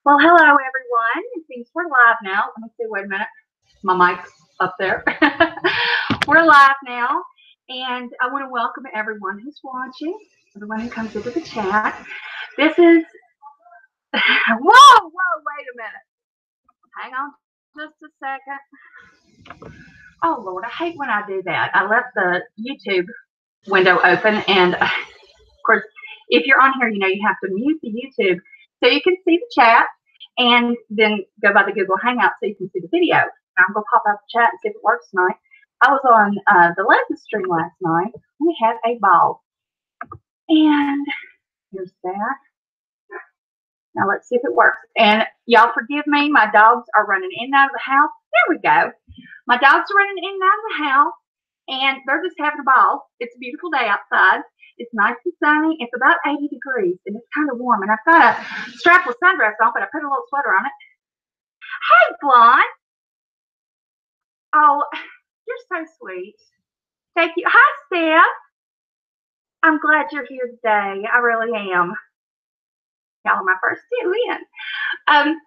Well, hello everyone. It seems we're live now. Let me see, wait a minute. My mic's up there. We're live now, and I want to welcome everyone who's watching, everyone who comes into the chat. This is, whoa, wait a minute. Hang on just a second. Oh, Lord, I hate when I do that. I left the YouTube window open, and of course, if you're on here, you know you have to mute the YouTube so you can see the chat, and then go by the Google Hangout so you can see the video. I'm going to pop out the chat and see if it works tonight. I was on the lesson stream last night. We had a ball. And here's that. Now let's see if it works. And y'all forgive me. My dogs are running in and out of the house. There we go. My dogs are running in and out of the house. And they're just having a ball. It's a beautiful day outside. It's nice and sunny. It's about 80 degrees, and it's kind of warm. And I've got a strapless sundress on, but I put a little sweater on it. Hey, Blonde. Oh, you're so sweet. Thank you. Hi, Steph. I'm glad you're here today. I really am. Y'all are my first two in.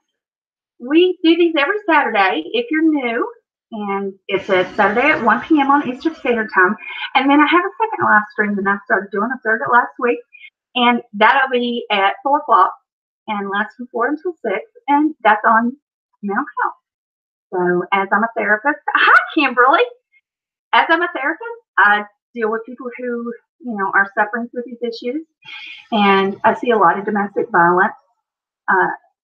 We do these every Saturday if you're new. And it's a Saturday at 1 p.m. on Eastern Standard Time. And then I have a second live stream that I started doing. I started it last week. And that'll be at 4 o'clock and lasts from 4 until 6. And that's on mental health. So as I'm a therapist, hi, Kimberly. As I'm a therapist, I deal with people who, are suffering through these issues. And I see a lot of domestic violence,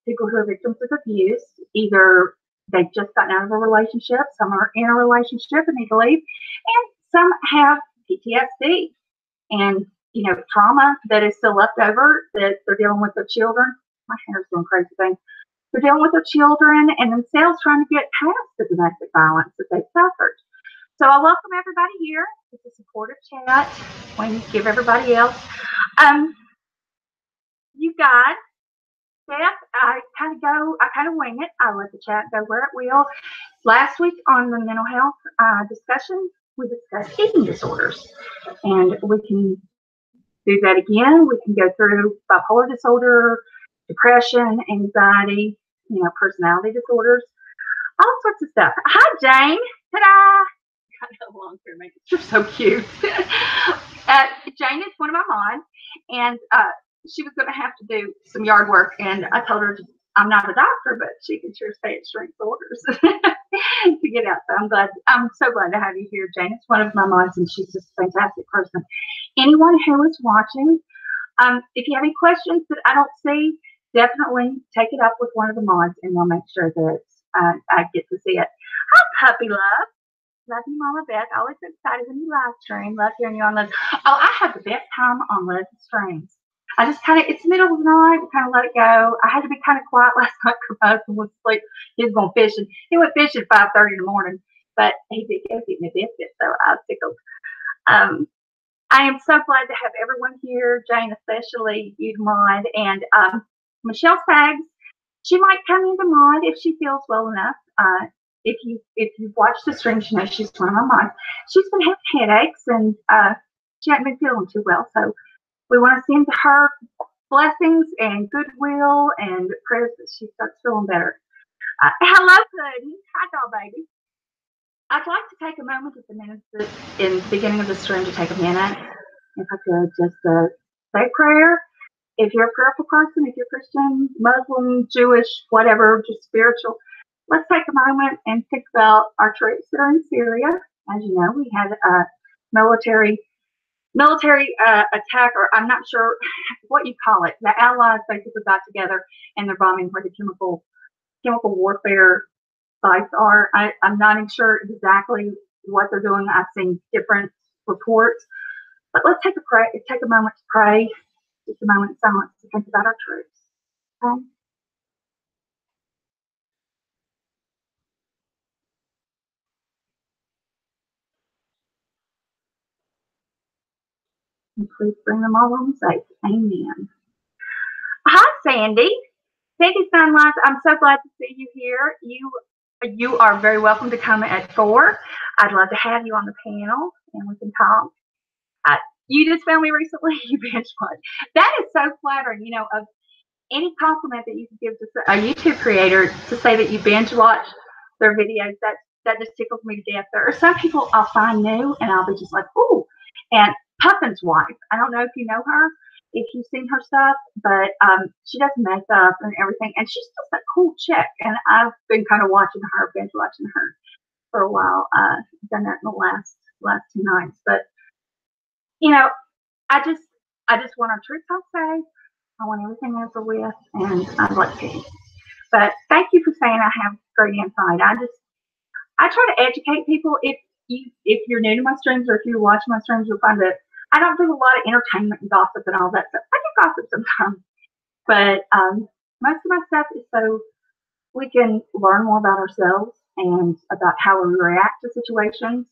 people who are victims of abuse, either they've just gotten out of a relationship, some are in a relationship and need to leave, and some have PTSD and, trauma that is still left over, that they're dealing with their children. My hair's doing crazy things. They're dealing with their children and themselves trying to get past the domestic violence that they've suffered. So I welcome everybody here. It's a supportive chat. We give everybody else. You guys, Steph, I kind of wing it. I let the chat go where it will. Last week on the mental health discussion, we discussed eating disorders. And we can do that again. We can go through bipolar disorder, depression, anxiety, personality disorders, all sorts of stuff. Hi, Jane. Ta-da! Got a long hair makeup. You're so cute. Jane is one of my moms, and she was going to have to do some yard work, and I told her I'm not a doctor, but she can sure stay at strength orders to get out. So I'm so glad to have you here, Jane. It's one of my moms, and she's just a fantastic person. Anyone who is watching, if you have any questions that I don't see, definitely take it up with one of the mods, and we'll make sure that I get to see it. Hi, Puppy Love. Love you, Mama Beth. Always excited when you live stream. Love hearing you on the. Oh, I have the best time on live streams. I just it's the middle of the night, kind of let it go. I had to be kind of quiet last night because my husband was asleep. He was going fishing. He went fishing at 5:30 in the morning, but he did go get me a biscuit, so I was tickled. I am so glad to have everyone here, Jane especially, you mod, and Michelle Sags. She might come into mod if she feels well enough. If you've watched the stream, you know she's one of my mods. She's been having headaches, and she hasn't been feeling too well, so we want to send her blessings and goodwill and prayers that she starts feeling better. Hello, Pudding. Hi, doll baby. I'd like to take a moment in the beginning of the stream to take a minute, if I could, just say a prayer. If you're a prayerful person, if you're Christian, Muslim, Jewish, whatever, just spiritual, let's take a moment and think about our troops that are in Syria. As you know, we had a military attack, or I'm not sure what you call it. The Allies basically got together and they're bombing where the chemical warfare sites are. I'm not even sure exactly what they're doing. I've seen different reports, but let's take a moment to pray, just a moment of silence to think about our troops. Okay? And please bring them all home safe. Amen. Hi, Sandy. Sandy Sunlight, I'm so glad to see you here. You are very welcome to come at 4. I'd love to have you on the panel, and we can talk. You just found me recently. You binge watch. That is so flattering. any compliment that you can give to a YouTube creator to say that you binge watch their videos, that just tickles me to death. There are some people I'll find new and I'll be just like, ooh. And Puffin's wife, I don't know if you know her, if you've seen her stuff, but she does makeup and everything, and she's just a cool chick. And I've been kind of binge watching her for a while. Done that in the last 2 nights. But I just want our troops all safe. I want everything over with, and I'd like to. But thank you for saying I have great insight. I try to educate people. If you're new to my streams or if you watch my streams, you'll find that I don't do a lot of entertainment and gossip and all that stuff. I do gossip sometimes, but most of my stuff is so we can learn more about ourselves and about how we react to situations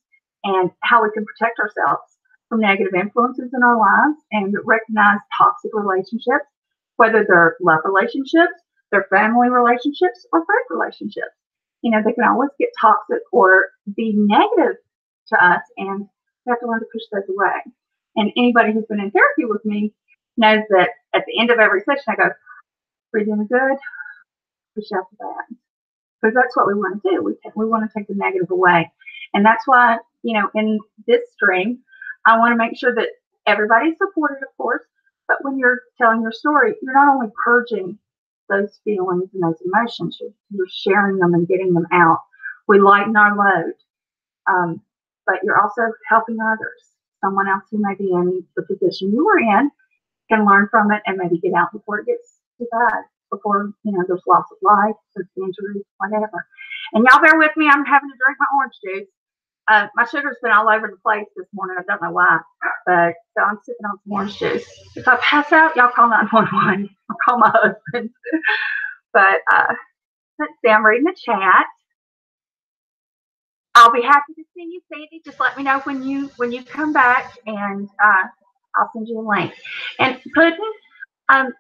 and how we can protect ourselves from negative influences in our lives and recognize toxic relationships, whether they're love relationships, they're family relationships, or friend relationships. They can always get toxic or be negative to us, and we have to learn to push those away. And anybody who's been in therapy with me knows that at the end of every session, I go, breathe in the good, push out the bad. Because that's what we want to do. We want to take the negative away. And that's why, in this stream, I want to make sure that everybody's supported, of course, but when you're telling your story, you're not only purging those feelings and those emotions, you're sharing them and getting them out. We lighten our load, but you're also helping others. Someone else who may be in the position you were in can learn from it and maybe get out before it gets too bad, before there's loss of life, there's injuries, whatever. And y'all bear with me, I'm having to drink my orange juice. My sugar's been all over the place this morning. I don't know why, but so I'm sipping on some orange juice. If I pass out, y'all call 911. I'll call my husband. But let's see, I'm reading the chat. I'll be happy to see you, Sandy. Just let me know when you come back, and I'll send you a link. And Puddin', I'm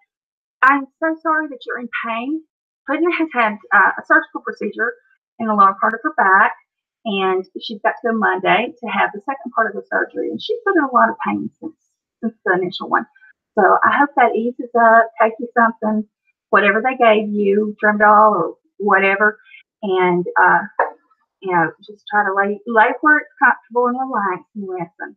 so sorry that you're in pain. Puddin' has had a surgical procedure in the lower part of her back, and she's got to go Monday to have the second part of the surgery. And she's been in a lot of pain since the initial one. So I hope that eases up. Take you something, whatever they gave you, Dremdol or whatever, and just try to lay where it's comfortable and relax and listen.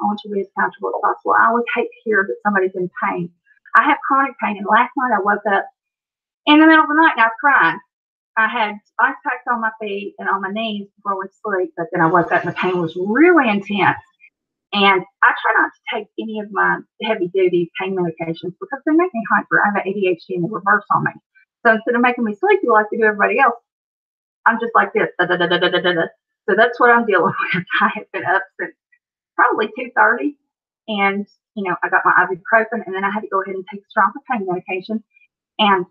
I want you to be as comfortable as possible. I always hate to hear that somebody's in pain. I have chronic pain, and last night I woke up in the middle of the night and I was crying. I had ice packs on my feet and on my knees before I went to sleep, but then I woke up and the pain was really intense. And I try not to take any of my heavy-duty pain medications because they make me hyper. I have ADHD in the reverse on me. So instead of making me sleepy like they do everybody else, I'm just like this. Da, da, da, da, da, da, da. So that's what I'm dealing with. I have been up since probably 2:30, and I got my ibuprofen, and then I had to go ahead and take stronger pain medication, and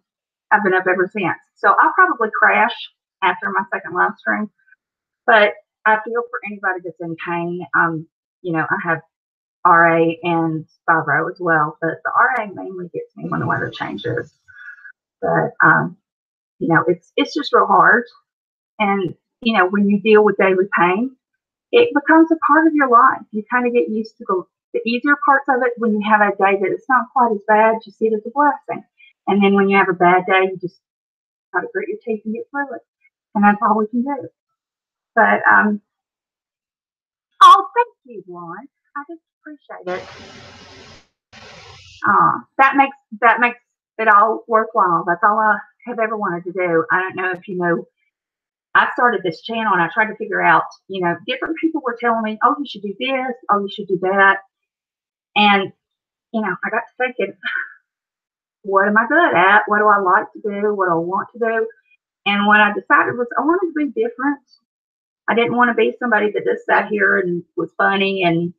I've been up ever since. So I'll probably crash after my second live stream, but I feel for anybody that's in pain. I have RA and fibro as well, but the RA mainly gets me when the weather changes. But it's just real hard, and when you deal with daily pain, it becomes a part of your life. You kind of get used to the easier parts of it. When you have a day that it's not quite as bad, you see it as a blessing. And then when you have a bad day, you just try to grit your teeth and get through it. And that's all we can do. But, thank you, Juan. I just appreciate it. That makes it all worthwhile. That's all I have ever wanted to do. I don't know if you know, I started this channel and I tried to figure out, different people were telling me, oh, you should do this, oh, you should do that. And, I got to thinking, what am I good at? What do I like to do? What do I want to do? And what I decided was I wanted to be different. I didn't want to be somebody that just sat here and was funny and,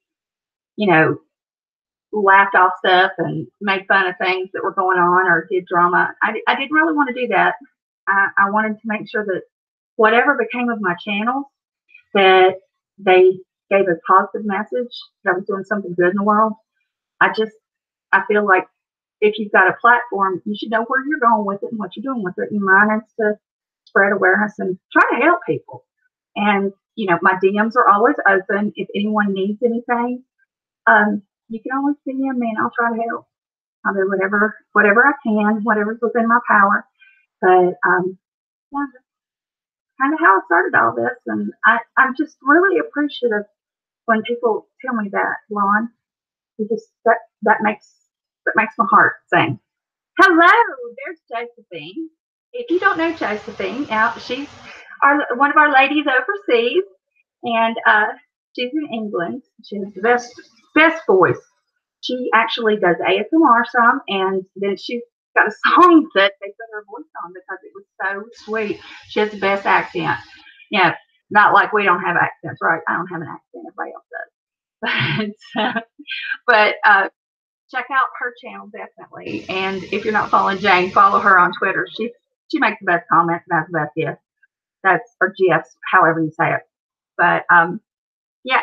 laughed off stuff and made fun of things that were going on or did drama. I didn't really want to do that. I wanted to make sure that whatever became of my channels, that they gave a positive message, that I was doing something good in the world. I feel like if you've got a platform, you should know where you're going with it and what you're doing with it. And mine is to spread awareness and try to help people. And, my DMs are always open. If anyone needs anything, you can always DM me and I'll try to help. I'll do whatever I can, whatever's within my power. But yeah, that's kind of how I started all this, and I'm just really appreciative when people tell me that, Lon. It just that makes my heart sing. Hello, there's Josephine. If you don't know Josephine, now she's one of our ladies overseas, and she's in England. She has the best voice. She actually does ASMR some, and then she's got a song that they put her voice on because it was so sweet. She has the best accent. Yeah, not like we don't have accents, right? I don't have an accent, everybody else does. But check out her channel definitely. And if you're not following Jane, follow her on Twitter. She makes the best comments and has the best gifts. That's or GFs, however you say it. But yeah,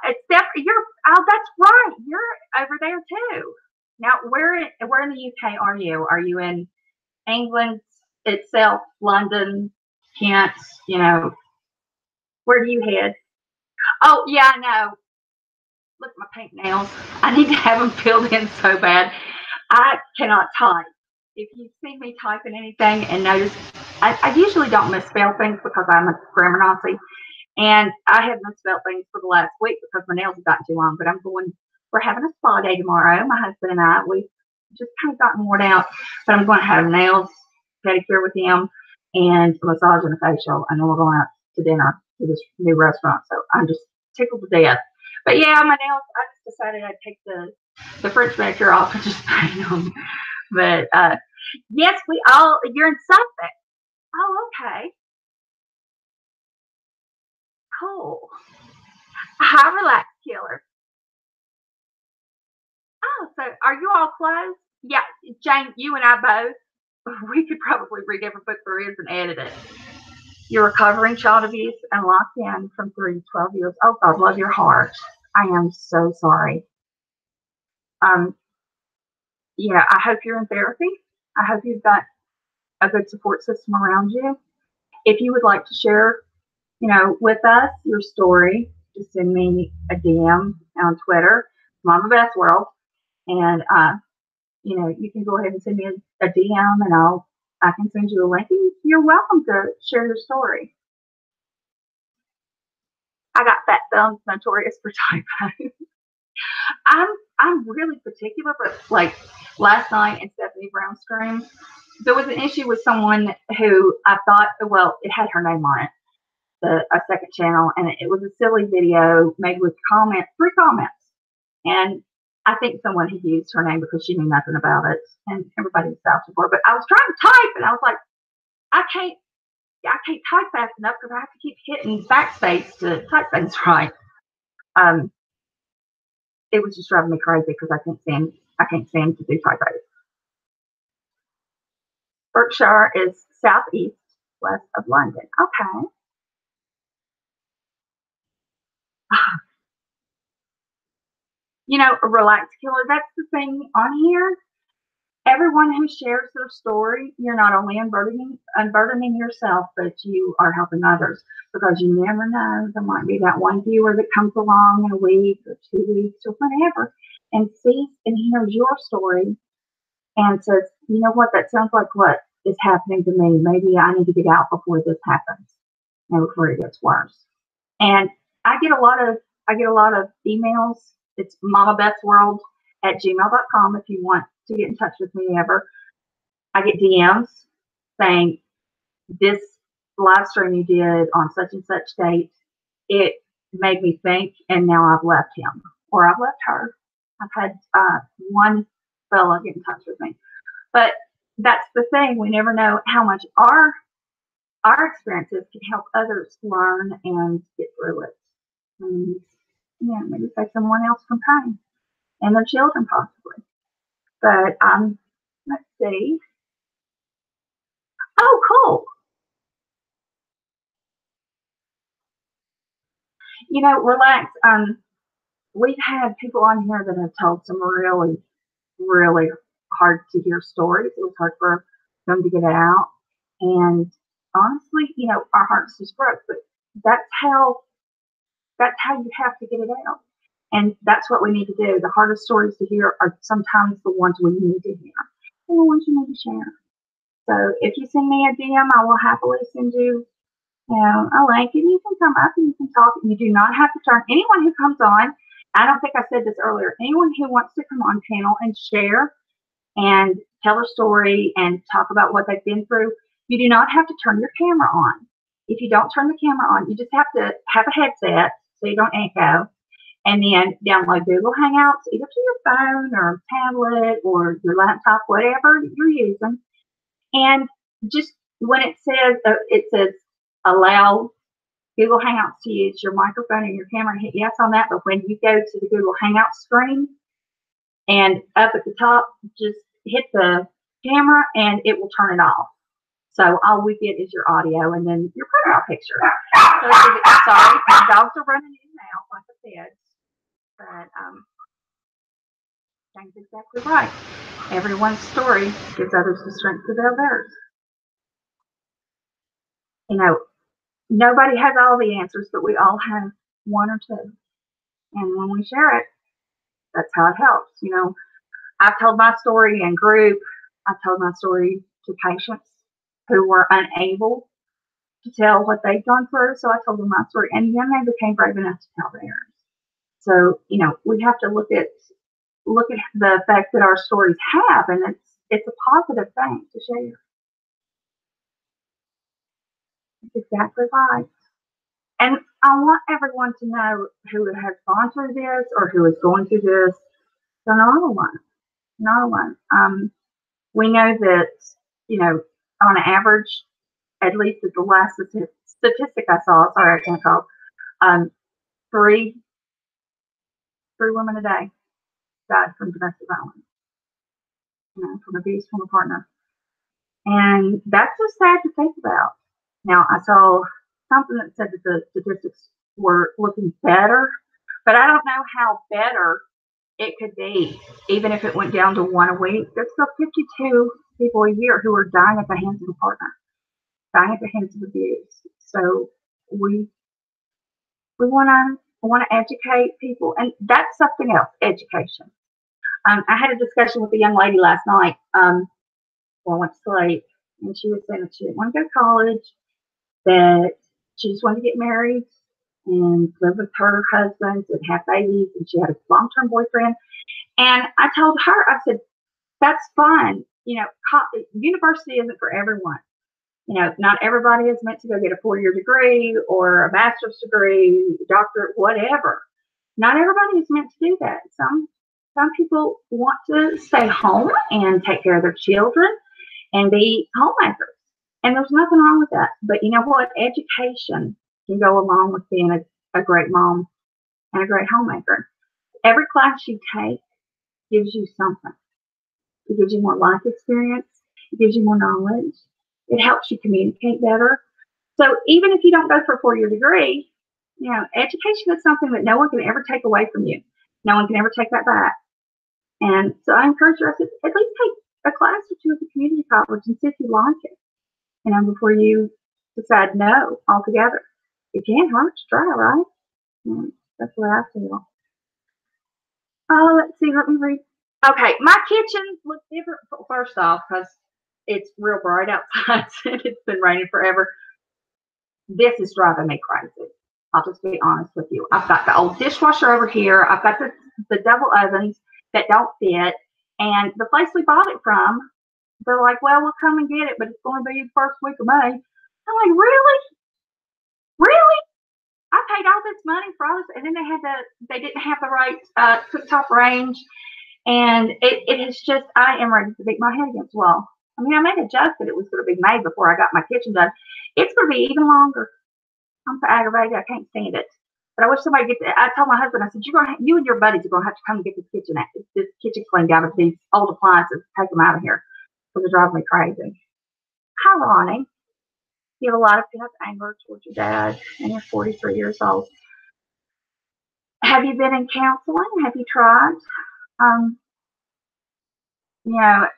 it's definitely that's right. You're over there too. Now, where in the UK are you? Are you in England itself, London, Kent? You know, where do you head? Oh yeah, I know. Look at my pink nails. I need to have them filled in so bad. I cannot type. If you see me typing anything and notice, I usually don't misspell things because I'm a grammar Nazi. And I have misspelled things for the last week because my nails have gotten too long. But we're having a spa day tomorrow. My husband and I, we just kind of gotten worn out. But I'm going to have nails, pedicure with him, and a massage and a facial. And then we're going out to dinner to this new restaurant. So I'm just tickled to death. But yeah, my nails, I just decided I'd take the French manicure off and just paint them. But yes, you're in Suffolk. Oh, okay. Cool. Hi, relax, killer. Oh, so are you all close? Yeah, Jane, you and I both. We could probably read every book there is and edit it. You're recovering child abuse and locked in from 3 to 12 years. Oh, God, love your heart. I am so sorry. Yeah, I hope you're in therapy. I hope you've got a good support system around you. If you would like to share, with us your story, just send me a DM on Twitter, Mama Beth World, and you can go ahead and send me a DM, and I can send you a link. And you're welcome to share your story. I got fat thumbs, notorious for typo. I'm really particular, but like last night in Stephanie Brown's stream, there was an issue with someone who I thought, well, it had her name on it, a second channel, and it was a silly video made with 3 comments. And I think someone had used her name because she knew nothing about it, and everybody was vouching for it. But I was trying to type, and I was like, I can't type fast enough because I have to keep hitting backspace to type things right. It was just driving me crazy because I can't stand to do typos. Berkshire is southeast west of London. Okay. A relaxed killer. That's the thing on here. Everyone who shares their story, you're not only unburdening yourself, but you are helping others because you never know. There might be that one viewer that comes along in a week or 2 weeks or whatever and sees and hears your story and says, you know what, that sounds like what is happening to me. Maybe I need to get out before this happens and before it gets worse. And I get a lot of emails. It's mamabethworld@gmail.com if you want to get in touch with me ever. I get DMs saying, this live stream you did on such and such date, it made me think, and now I've left him or I've left her. I've had one fella get in touch with me. But that's the thing. We never know how much our experiences can help others learn and get through it. And maybe save someone else from pain and their children possibly. But let's see. Oh, cool. Relax. We've had people on here that have told some really, really hard to hear stories. It was hard for them to get it out. And honestly, our hearts just broke. But that's how you have to get it out. And that's what we need to do. The hardest stories to hear are sometimes the ones we need to hear, and the ones you need to share. So if you send me a DM, I will happily send you, a link, and you can come up and you can talk. You do not have to turn anyone who comes on. I don't think I said this earlier. Anyone who wants to come on panel and share and tell a story and talk about what they've been through, you do not have to turn your camera on. If you don't turn the camera on, you just have to have a headset so you don't echo, and then download Google Hangouts either to your phone or tablet or your laptop, whatever you're using. And just when it says allow Google Hangouts to use your microphone and your camera, hit yes on that. But when you go to the Google Hangouts screen and up at the top, just hit the camera and it will turn it off. So all we get is your audio and then your profile picture. So sorry, my dogs are running in and out like I said. But James is exactly right. Everyone's story gives others the strength to tell theirs. Nobody has all the answers, but we all have one or two. And when we share it, that's how it helps. I've told my story in group. I've told my story to patients who were unable to tell what they'd gone through. So I told them my story, and then they became brave enough to tell theirs. So, we have to look at the effect that our stories have, and it's a positive thing to share. It's exactly right. And I want everyone to know who has gone through this or who is going through this. They're not alone. Not alone. We know that, on average, at least at the last statistic I saw, sorry, I can't talk, three women a day died from domestic violence, from abuse from a partner. And that's just sad to think about. Now, I saw something that said that the statistics were looking better, but I don't know how better it could be. Even if it went down to one a week, there's still 52 people a year who are dying at the hands of a partner, dying at the hands of abuse. So we want to educate people, and that's something else, education. I had a discussion with a young lady last night. I went to sleep, and she was saying that she didn't want to go to college, that she just wanted to get married and live with her husband and have babies, and she had a long-term boyfriend. And I told her, I said, that's fine. University isn't for everyone. Not everybody is meant to go get a 4-year degree or a bachelor's degree, doctorate, whatever. Not everybody is meant to do that. Some people want to stay home and take care of their children and be homemakers. And there's nothing wrong with that. But you know what? Education can go along with being a great mom and a great homemaker. Every class you take gives you something. It gives you more life experience. It gives you more knowledge. It helps you communicate better. So even if you don't go for a 4-year degree, education is something that no one can ever take away from you. No one can ever take that back. And so I encourage you to at least take a class or two at the community college and see if you like it. Before you decide no altogether. It can't hurt to try, right? That's what I feel. Oh, let's see. Let me read. Okay, my kitchen looks different. First off, because it's real bright outside and it's been raining forever. This is driving me crazy. I'll just be honest with you. I've got the old dishwasher over here. I've got the double ovens that don't fit. And the place we bought it from, they're like, well, we'll come and get it, but it's going to be the first week of May. I'm like, really? Really? I paid all this money for all this, and then they didn't have the right cooktop range, and it is just, I am ready to beat my head against the wall. I mean, I made a joke that it was going to be May before I got my kitchen done. It's going to be even longer. I'm so aggravated, I can't stand it. But I wish somebody gets it. I told my husband, I said, you and your buddies are going to have to come and get this kitchen cleaned out of these old appliances, take them out of here, because it drives me crazy. Hi, Ronnie. You have a lot of pent-up anger towards your dad, and you're 43 years old. Have you been in counseling? Have you tried?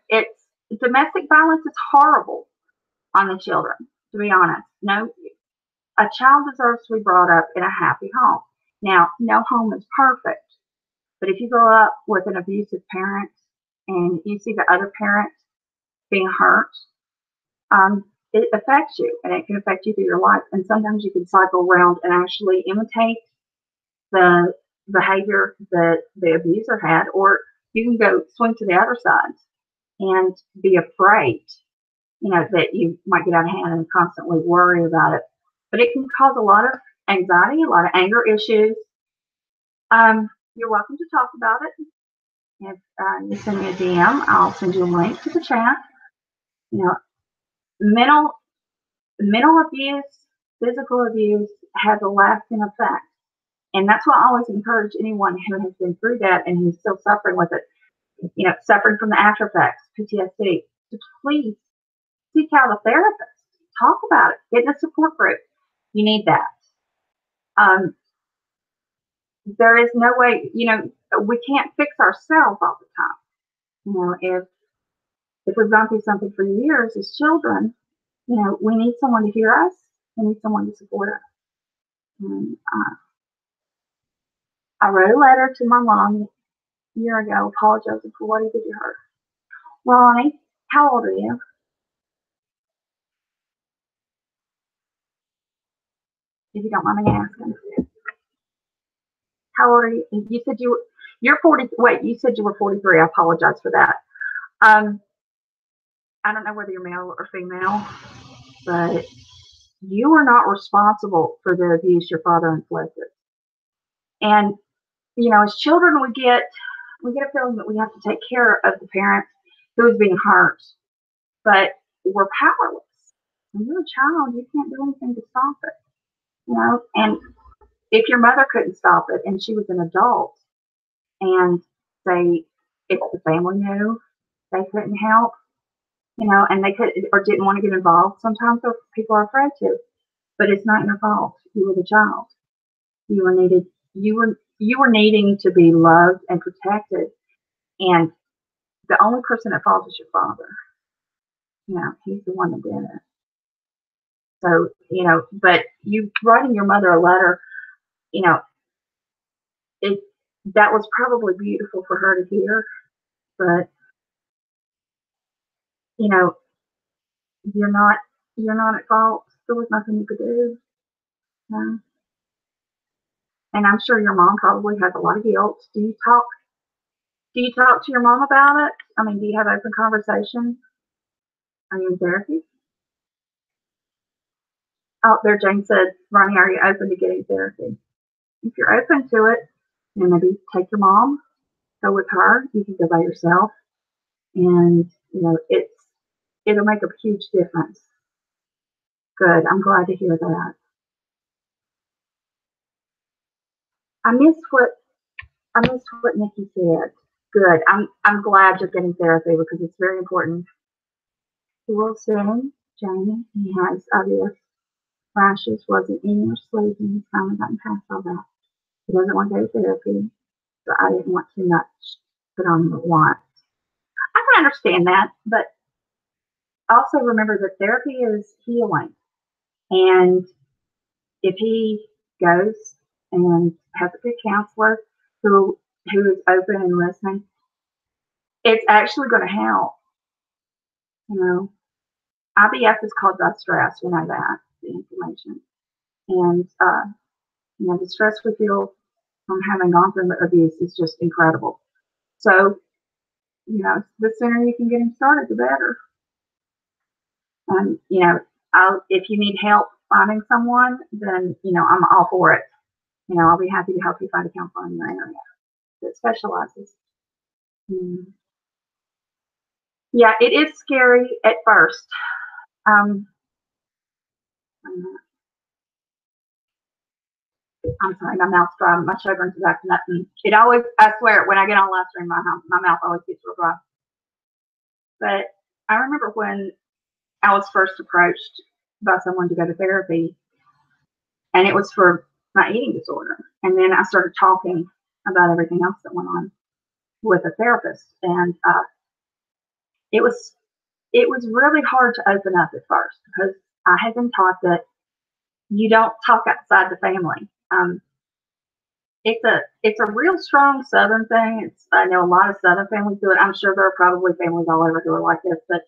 It's domestic violence is horrible on the children, to be honest. No, a child deserves to be brought up in a happy home. Now, no home is perfect, But if you grow up with an abusive parent and you see the other parent being hurt, it affects you, and it can affect you through your life. And sometimes you can cycle around and actually imitate the behavior that the abuser had, or you can go swing to the other side and be afraid, that you might get out of hand and constantly worry about it. But it can cause a lot of anxiety, a lot of anger issues. You're welcome to talk about it. If you send me a DM, I'll send you a link to the chat. Mental abuse, physical abuse has a lasting effect. And that's why I always encourage anyone who has been through that and who's still suffering with it, suffering from the after effects, PTSD, to please seek out a therapist. Talk about it. Get in a support group. You need that. There is no way, we can't fix ourselves all the time. If we've gone through something for years as children, we need someone to hear us. We need someone to support us. And, I wrote a letter to my mom a year ago apologizing for what he did to her. Ronnie, how old are you? If you don't mind me asking. How old are you? You said you're 40. Wait, you said you were 43. I apologize for that. I don't know whether you're male or female, but you are not responsible for the abuse your father inflicted. And, as children, we get a feeling that we have to take care of the parent who is being hurt, but we're powerless. When you're a child, you can't do anything to stop it, and if your mother couldn't stop it and she was an adult and if the family knew, they couldn't help, and they could or didn't want to get involved. Sometimes people are afraid to, but it's not your fault. You were the child. You were needing to be loved and protected, and the only person at fault is your father. He's the one that did it. So, but you writing your mother a letter, that was probably beautiful for her to hear, but you're not at fault. There was nothing you could do. And I'm sure your mom probably has a lot of guilt. Do you talk to your mom about it? I mean, do you have open conversations? Are you in therapy? Oh, there, Jane said, Ronnie, are you open to getting therapy? If you're open to it, maybe take your mom, go with her. You can go by yourself, and it'll make a huge difference. Good. I'm glad to hear that. I missed what Nikki said. Good. I'm glad you're getting therapy because it's very important. He will soon, Jamie. He has obvious rashes, wasn't in your sleep, and he's finally gotten past all that. He doesn't want to go to therapy, so I didn't want too much put on him at once. I can understand that, but also remember that therapy is healing. And if he goes and has a good counselor who is open and listening, it's actually going to help. IBS is caused by stress. We know that, the inflammation. And, the stress we feel from having gone through abuse is just incredible. So, the sooner you can get him started, the better. And, if you need help finding someone, then, I'm all for it. I'll be happy to help you find a counselor in your area that specializes. Yeah, it is scary at first. I'm sorry, my mouth's dry. My chagrin's acting up. It always, I swear, when I get on live stream, my mouth always gets real dry. But I remember when I was first approached by someone to go to therapy, and it was for my eating disorder. And then I started talking about everything else that went on with a therapist, and it was really hard to open up at first because I had been taught that you don't talk outside the family. it's a real strong Southern thing. I know a lot of Southern families do it. I'm sure there are probably families all over who are like this, but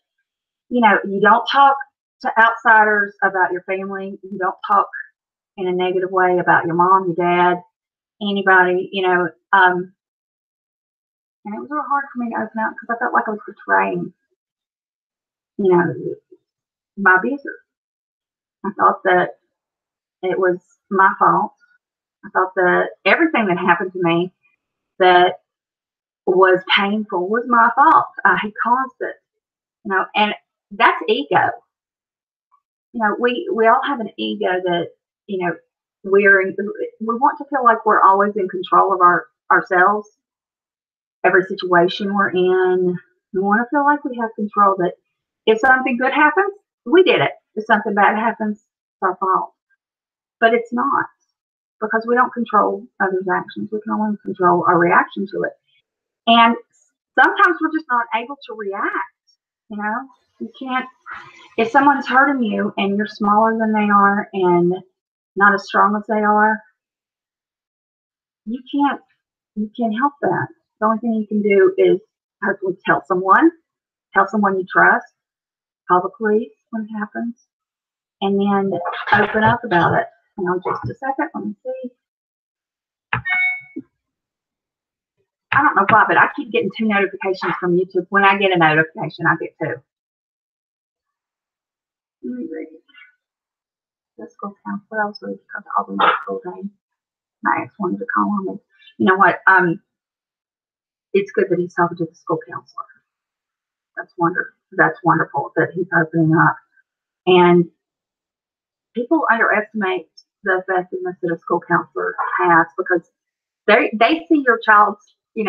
you don't talk to outsiders about your family. You don't talk in a negative way about your mom, your dad, anybody. And it was real hard for me to open up because I felt like I was betraying, you know, my abuser. I thought that it was my fault. I thought that everything that happened to me that was painful was my fault. I had caused it, and that's ego. We all have an ego that, we want to feel like we're always in control of ourselves, every situation we're in. We want to feel like we have control, that if something good happens, we did it. If something bad happens, it's our fault. But it's not, because we don't control others' actions. We can only control our reaction to it. And sometimes we're just not able to react. You can't, if someone's hurting you and you're smaller than they are and not as strong as they are, you can't help that. The only thing you can do is hopefully tell someone you trust, call the police when it happens, and then open up about it. Hang on just a second, let me see. I don't know why, but I keep getting 2 notifications from YouTube. When I get a notification, I get 2. Let me read. The school counselor, I was ready to come to all the school day. My ex wanted to call on me. You know what? It's good that he's talking to the school counselor. That's wonderful. That's wonderful that he's opening up. And people underestimate the effectiveness that a school counselor has, because they see your child's, in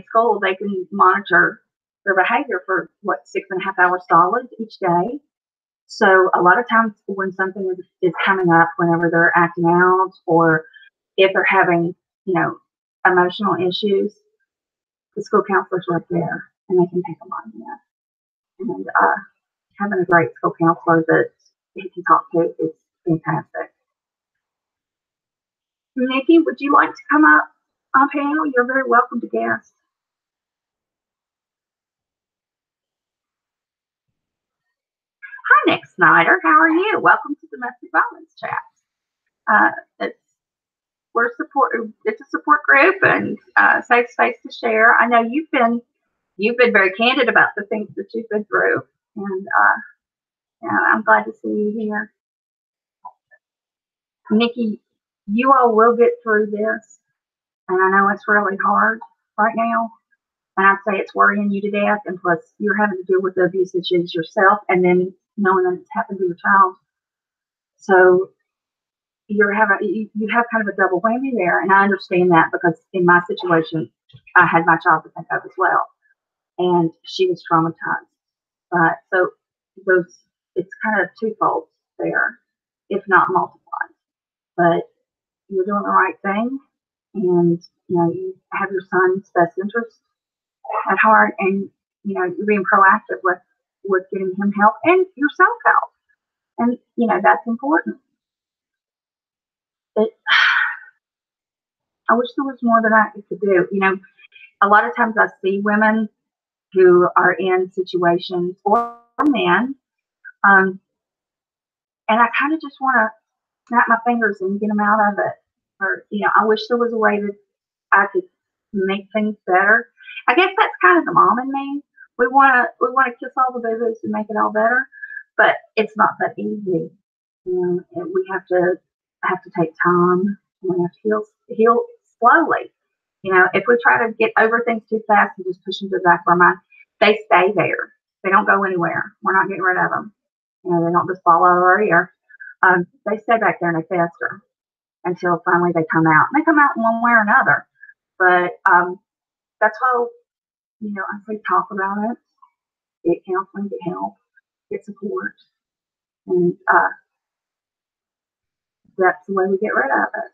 school. They can monitor their behavior for 6.5 hours solid each day. So a lot of times when something is coming up, whenever they're acting out, or if they're having, emotional issues, the school counselor's right there, and they can take them on that. And having a great school counselor that he can talk to is fantastic. Nikki, would you like to come up on panel? You're very welcome to guest. Hi, Nick Snyder. How are you? Welcome to Domestic Violence Chat. It's a support group and safe space to share. I know you've been very candid about the things that you've been through, and I'm glad to see you here. Nikki, you all will get through this, and I know it's really hard right now, and I'd say it's worrying you to death, and plus you're having to deal with the abuse issues yourself, and then knowing that it's happened to your child. So you have kind of a double whammy there, and I understand that, because in my situation, I had my child to think of as well, and she was traumatized. So it's kind of twofold there, if not multiplied. But you're doing the right thing, and you have your son's best interest at heart, and you're being proactive with getting him help and yourself help, and that's important. I wish there was more that I could do. A lot of times I see women who are in situations, or men, and I kind of just want to snap my fingers and get them out of it. Or, I wish there was a way that I could make things better. I guess that's kind of the mom in me. We want to kiss all the boo-boos and make it all better, but it's not that easy. And we have to take time. And we have to heal slowly. If we try to get over things too fast and just push them to the back of our mind, they stay there. They don't go anywhere. We're not getting rid of them. They don't just fall out of our ear. They stay back there and they fester until finally they come out. And they come out in one way or another. But that's why, I say talk about it, get counseling, get help, get support. And that's the way we get rid of it.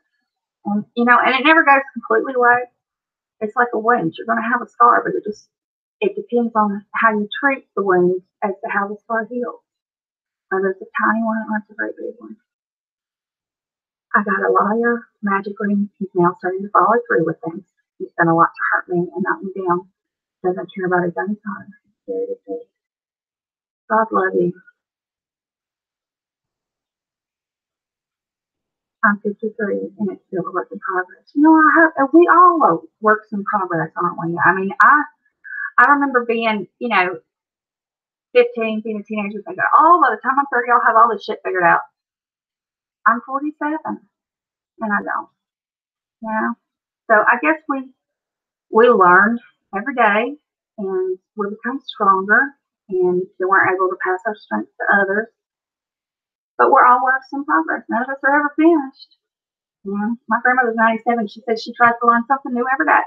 And, and it never goes completely away. It's like a wound. You're going to have a scar, but it depends on how you treat the wound as to how the scar heals. Whether it's a tiny one or it's a very big one. I got a liar magically. He's now starting to follow through with things. He's done a lot to hurt me and knock me down. Doesn't care about his own son. God love you. I'm 53 and it's still a work in progress. You know, we all are works in progress, aren't we? I mean, I remember being, 15, being a teenager, thinking, oh, by the time I'm 30, I'll have all this shit figured out. I'm 47 and I don't. So I guess we learn every day and we become stronger and we weren't able to pass our strengths to others. But we're all works in progress. None of us are ever finished. My grandmother's 97. She says she tries to learn something new every day.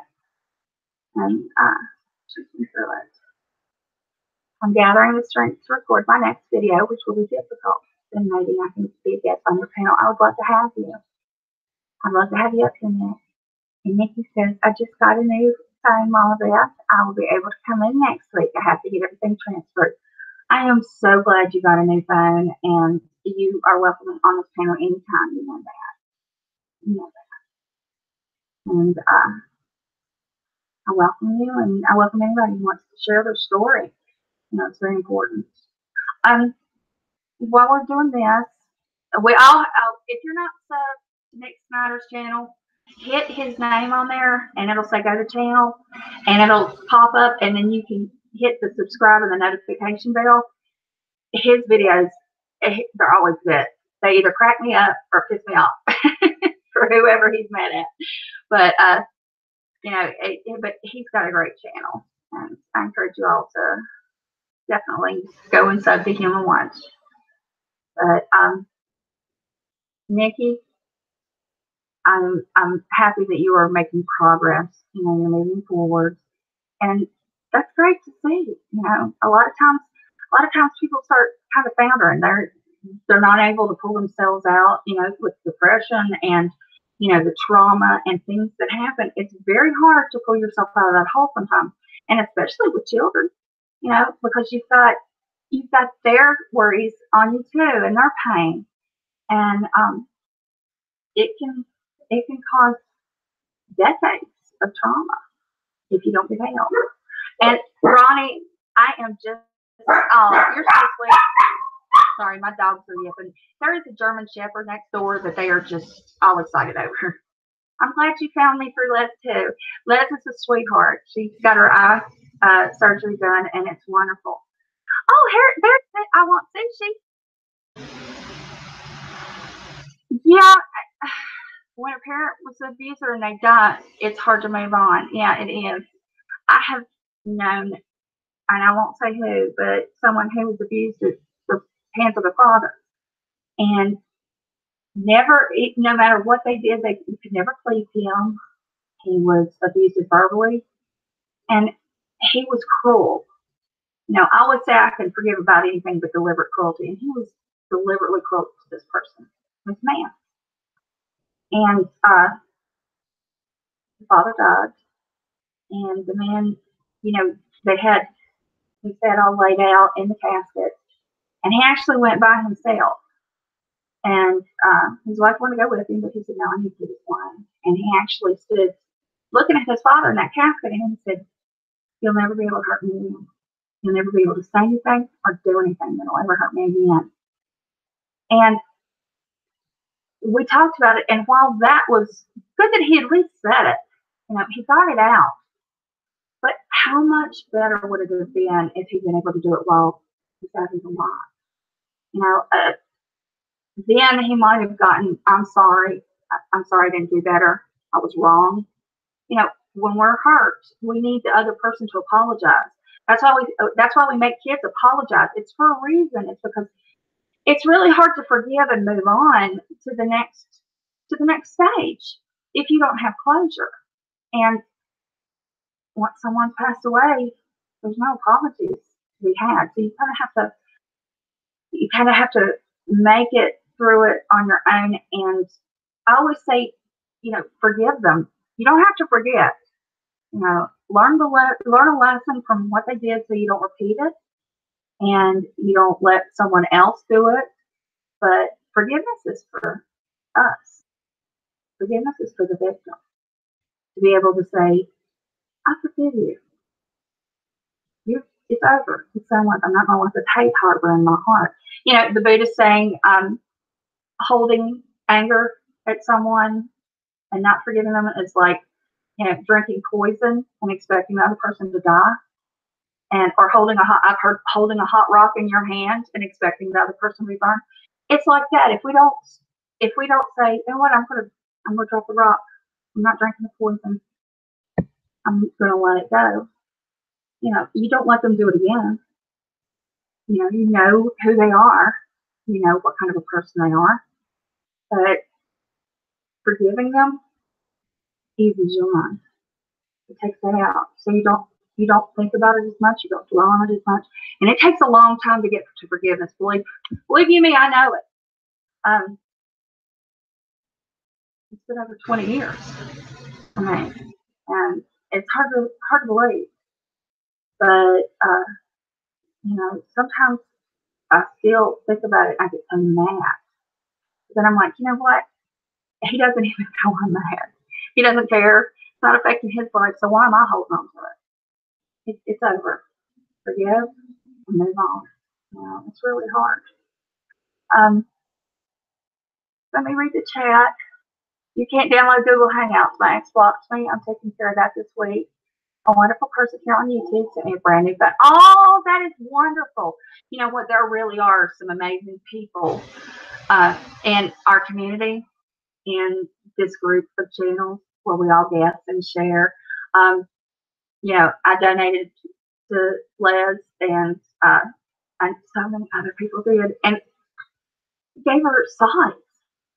And she's been through it. I'm gathering the strength to record my next video, which will be difficult. Then maybe I can be a guest on your panel. I would love to have you. I'd love to have you up here next. And Nikki says, I just got a new phone, Mama Beth. I will be able to come in next week. I have to get everything transferred. I am so glad you got a new phone, and you are welcome on this panel anytime. You know that. You know that. And I welcome you, and I welcome anybody who wants to share their story. It's very important. While we're doing this, if you're not subbed to Nick Snyder's channel, hit his name on there and it'll say go to channel and it'll pop up and then you can hit the subscribe and the notification bell. His videos, they're always good. They either crack me up or piss me off for whoever he's mad at. But, but he's got a great channel. And I encourage you all to definitely go and sub to him and watch. But Nikki, I'm happy that you are making progress. You're moving forward, and that's great to see. A lot of times people start kind of foundering. They're not able to pull themselves out. With depression and the trauma and things that happen. It's very hard to pull yourself out of that hole sometimes, and especially with children. Because you've got their worries on you too, and their pain, and it can cause decades of trauma if you don't get help. And Ronnie, I am just you're so sweet. Sorry, my dogs are yipping. There is a German Shepherd next door that they are just all excited over. I'm glad you found me through Les too. Les is a sweetheart. She's got her eye surgery done, and it's wonderful. Oh, here, there's I want sushi. Yeah, when a parent was an abuser and they die, it's hard to move on. Yeah, it is. I have known, and I won't say who, but someone who was abused at the hands of the father, and never, no matter what they did, they could never please him. He was abusive verbally, and he was cruel. I would say I can forgive about anything but deliberate cruelty, and he was deliberately cruel to this person, this man. And the father died, and the man, they had his head all laid out in the casket, and he actually went by himself. And his wife wanted to go with him, but he said, no, I need to do this one. And he actually stood looking at his father in that casket, and he said, you'll never be able to hurt me again. You'll never be able to say anything or do anything that'll ever hurt me again. And we talked about it, and while that was good that he at least said it, he got it out. But how much better would it have been if he'd been able to do it while his dad was alive? Then he might have gotten, I'm sorry I didn't do better. I was wrong. When we're hurt, we need the other person to apologize. That's why we make kids apologize. It's for a reason. It's because it's really hard to forgive and move on to the next stage if you don't have closure. And once someone's passed away, there's no apologies to be had. So you kind of have to make it through it on your own. And I always say, forgive them. You don't have to forget. Learn a lesson from what they did so you don't repeat it, and you don't let someone else do it. But forgiveness is for us. Forgiveness is for the victim to be able to say, I forgive you. It's over. It's done with. I'm not going to let this hate harbor in my heart. You know, the Buddhist saying, holding anger at someone and not forgiving them is like, you know, drinking poison and expecting the other person to die. And or I've heard holding a hot rock in your hand and expecting the other person to be burned. It's like that. If we don't say, you know what, I'm gonna drop the rock. I'm not drinking the poison. I'm gonna let it go. You know, you don't let them do it again. You know who they are. You know what kind of a person they are. But forgiving them eases your mind. It takes that out. So you don't think about it as much. You don't dwell on it as much. And it takes a long time to get to forgiveness. Believe you me, I know it. It's been over 20 years for me, and it's hard to believe. But you know, sometimes I still think about it. I get so mad. Then I'm like, you know what? He doesn't even know I'm mad. He doesn't care. It's not affecting his life. So why am I holding on to it? It's over. Forgive and move on. You know, it's really hard. Let me read the chat. You can't download Google Hangouts. My ex blocked me. I'm taking care of that this week. A wonderful person here on YouTube sent me a brand new phone. Oh, that is wonderful. You know what? There really are some amazing people in our community, in this group of channels where we all guest and share. You know, I donated to Les and so many other people did, and gave her sites.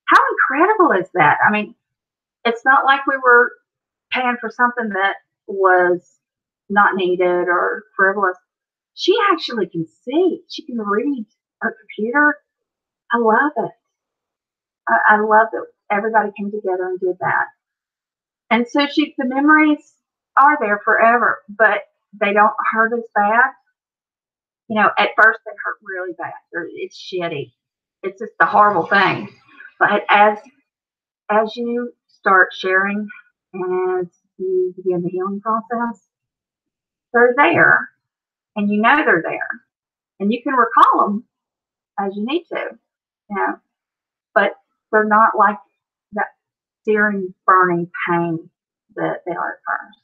How incredible is that? I mean, it's not like we were paying for something that was not needed or frivolous. She actually can see. She can read her computer. I love it. I love that everybody came together and did that. And so the memories are there forever, but they don't hurt as bad. You know, at first they hurt really bad. It's shitty. It's just a horrible thing. But as you start sharing and as you begin the healing process, they're there, and you know they're there, and you can recall them as you need to, you know, but they're not like that searing, burning pain that they are at first.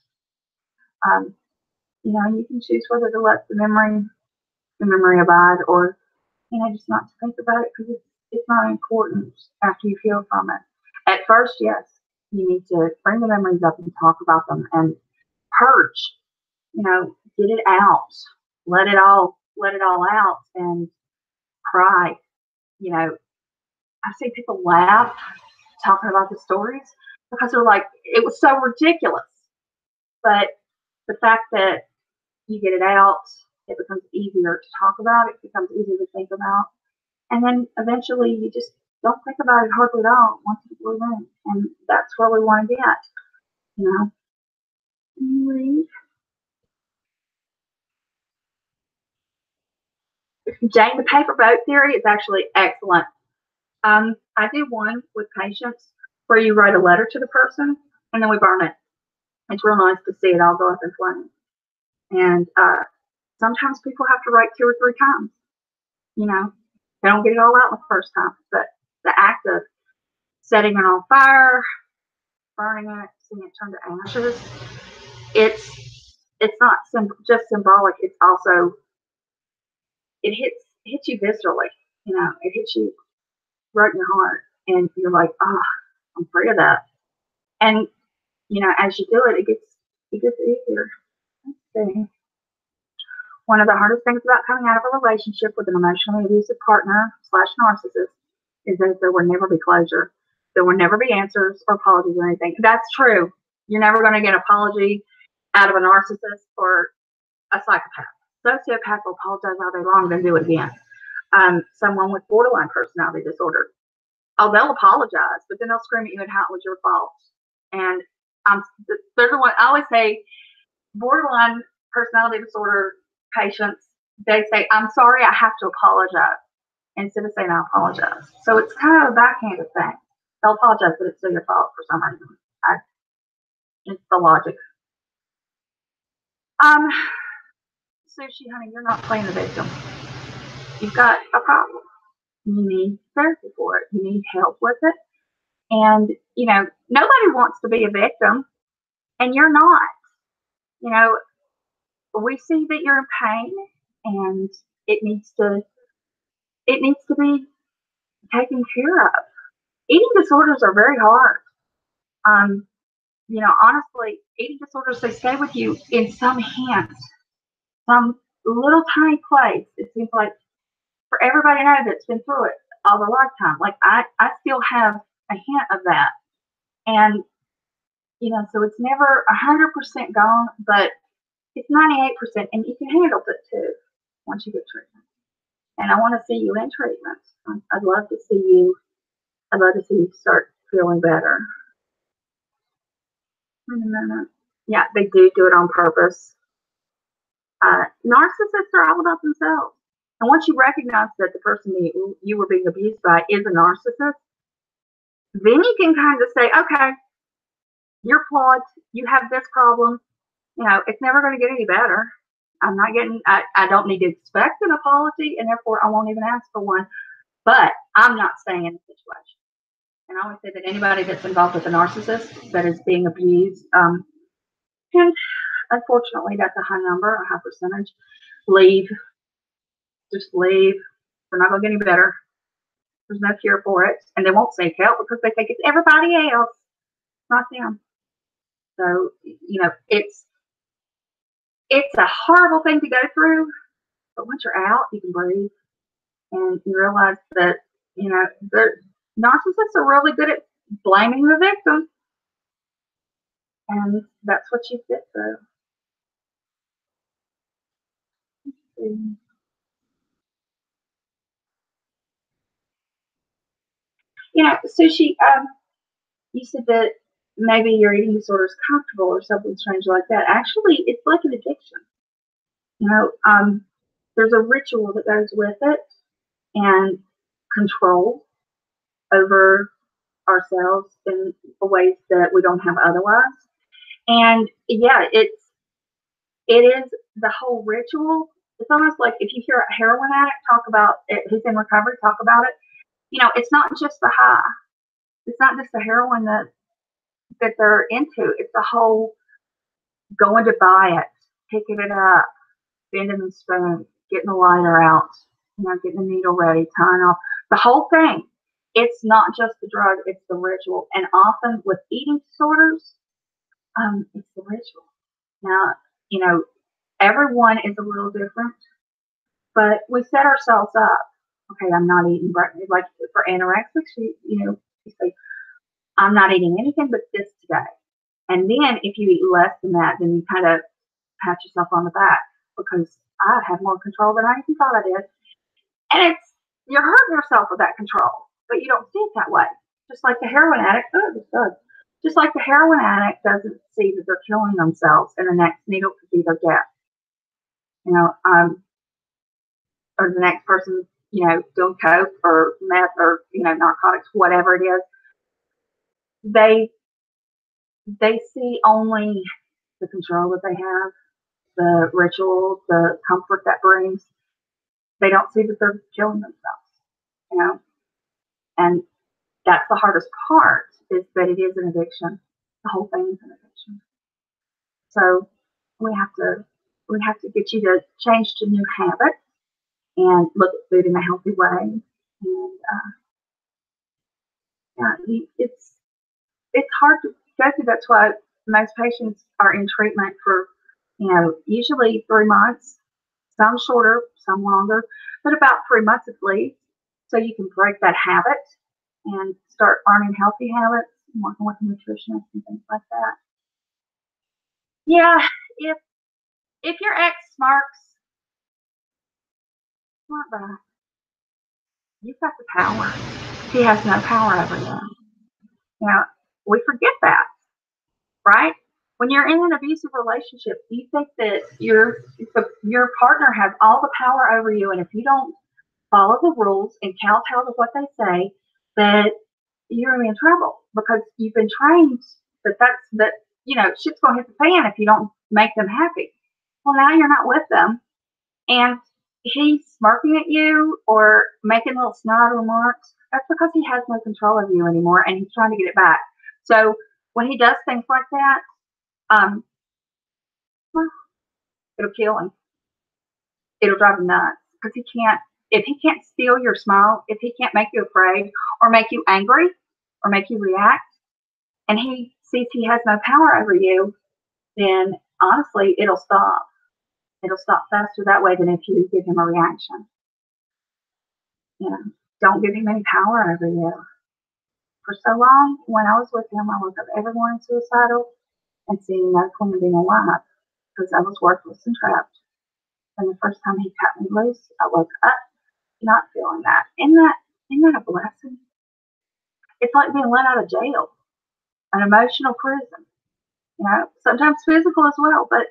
You know, you can choose whether to let the memory abide, or just not to think about it because it's not important after you heal from it. At first, yes, you need to bring the memories up and talk about them and purge. Get it out, let it all out, and cry. I've seen people laugh talking about the stories because they're like, it was so ridiculous. But the fact that you get it out, it becomes easier to talk about. It becomes easier to think about. And then eventually you just don't think about it hardly at all once you move in. And that's where we want to get, Jane, the paper boat theory is actually excellent. I do one with patients where you write a letter to the person and then we burn it. It's real nice to see it all go up in flames. And sometimes people have to write 2 or 3 times. They don't get it all out the first time, but the act of setting it on fire, burning it, seeing it turn to ashes, it's not just symbolic. It's also, it hits you viscerally. It hits you right in your heart, and you're like, I'm free of that. And as you do it, it gets easier. Let's see. One of the hardest things about coming out of a relationship with an emotionally abusive partner / narcissist is that there will never be closure. There will never be answers or apologies or anything. That's true. You're never going to get an apology out of a narcissist or a psychopath. Sociopath will apologize all day long, then do it again. Someone with borderline personality disorder, they'll apologize, but then they'll scream at you and how it was your fault. And there's one I always say, borderline personality disorder patients, they say, I'm sorry, I have to apologize, instead of saying I apologize. So it's kind of a backhanded thing. They'll apologize, but it's still your fault for some reason. It's the logic. Sushi, honey, you're not playing the victim. You've got a problem. You need therapy for it. You need help with it. And, nobody wants to be a victim, and you're not. You know, we see that you're in pain, and it needs to be taken care of. Eating disorders are very hard. Honestly, eating disorders, they stay with you in some hands, some little tiny place. It seems like for everybody I know that's been through it all their lifetime. Like I still have a hint of that. And, so it's never 100% gone, but it's 98%, and you can handle it too once you get treatment. And I want to see you in treatment. I'd love to see you start feeling better. In a minute. Yeah, they do it on purpose. Narcissists are all about themselves. And once you recognize that the person you were being abused by is a narcissist, then you can kind of say, okay, you're flawed. You have this problem. It's never going to get any better. I don't need to expect an apology, and therefore I won't even ask for one. But I'm not staying in the situation. And I always say that anybody that's involved with a narcissist that is being abused, and unfortunately that's a high number, a high percentage, leave. Just leave. We're not going to get any better. There's no cure for it. And they won't seek help because they think it's everybody else, not them. So, it's a horrible thing to go through, but once you're out, you can breathe. And you realize that, the narcissists are really good at blaming the victim. And that's what you get through. Sushi, you said that maybe your eating disorder is comfortable or something strange like that. Actually, it's like an addiction. There's a ritual that goes with it and control over ourselves in ways that we don't have otherwise. And yeah, it is the whole ritual. It's almost like if you hear a heroin addict talk about it, who's in recovery, talk about it, it's not just the high. It's not just the heroin that they're into. It's the whole going to buy it, picking it up, bending the spoon, getting the lighter out, getting the needle ready, tying off. The whole thing. It's not just the drug, it's the ritual. And often with eating disorders, it's the ritual. Now, everyone is a little different, but we set ourselves up. Okay, I'm not eating breakfast. Like for anorexics, you say, I'm not eating anything but this today. And then if you eat less than that, then you kind of pat yourself on the back because I have more control than I even thought I did. And you're hurting yourself with that control, but you don't see it that way. Just like the heroin addict, just like the heroin addict doesn't see that they're killing themselves and the next needle could be their death. Or the next person, doing coke or meth or, narcotics, whatever it is. They see only the control that they have, the ritual, the comfort that brings. They don't see that they're killing themselves, And that's the hardest part, is that it is an addiction. The whole thing is an addiction. So we have to get you to change to new habits and look at food in a healthy way. And it's hard to go through. That's why most patients are in treatment for, usually 3 months, some shorter, some longer, but about 3 months at least, so you can break that habit and start learning healthy habits and working with nutritionists and things like that. Yeah, if your ex smirks, smart back. You've got the power. He has no power over you. We forget that, right? When you're in an abusive relationship, you think that your partner has all the power over you, and if you don't follow the rules and kowtow to what they say, that you're going to be in trouble because you've been trained that shit's going to hit the fan if you don't make them happy. Well, now you're not with them, and he's smirking at you or making little snide remarks. That's because he has no control of you anymore, and he's trying to get it back. So when he does things like that, well, it'll kill him. It'll drive him nuts because if he can't steal your smile, if he can't make you afraid or make you angry or make you react, and he sees he has no power over you, then honestly, it'll stop. It'll stop faster that way than if you give him a reaction. Don't give him any power over you. For so long, when I was with him, I woke up every morning suicidal and seeing no point in being alive because I was worthless and trapped. And the first time he cut me loose, I woke up not feeling that. Isn't that a blessing? It's like being let out of jail, an emotional prison. Sometimes physical as well, but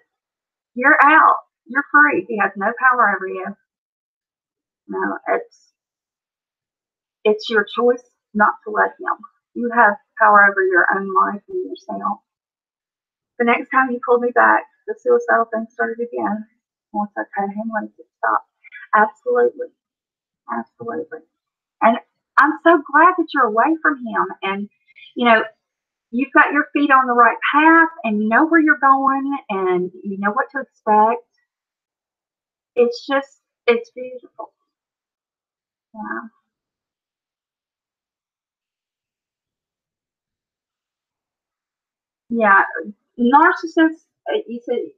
you're out. You're free. He has no power over you. It's your choice not to let him. You have power over your own life and yourself. The next time he pulled me back, the suicidal thing started again. Once I cut him, once it stopped. Absolutely. Absolutely. And I'm so glad that you're away from him. And, you've got your feet on the right path and you know where you're going and you know what to expect. It's beautiful. Yeah. Narcissists, you said,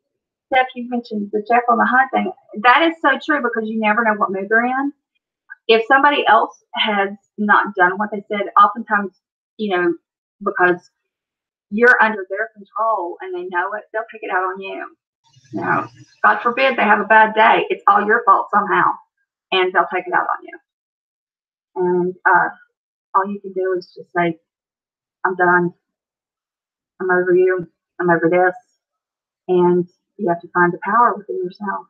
Steph, you mentioned the Jekyll and the Hyde thing. That is so true because you never know what mood they're in. If somebody else has not done what they said, oftentimes, because you're under their control and they know it, they'll take it out on you. God forbid they have a bad day. It's all your fault somehow, and they'll take it out on you. And all you can do is just say, I'm done. I'm over you. I'm over this. And you have to find the power within yourself.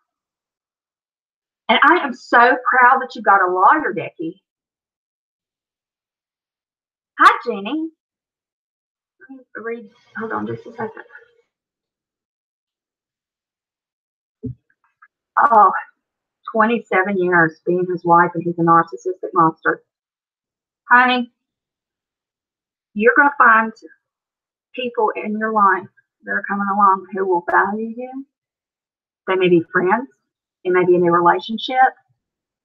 And I am so proud that you got a lawyer, Becky. Hi, Jenny. Let me read. Hold on just a second. Oh, 27 years being his wife, and he's a narcissistic monster. Honey, you're going to find people in your life that are coming along who will value you. They may be friends. It may be a new relationship.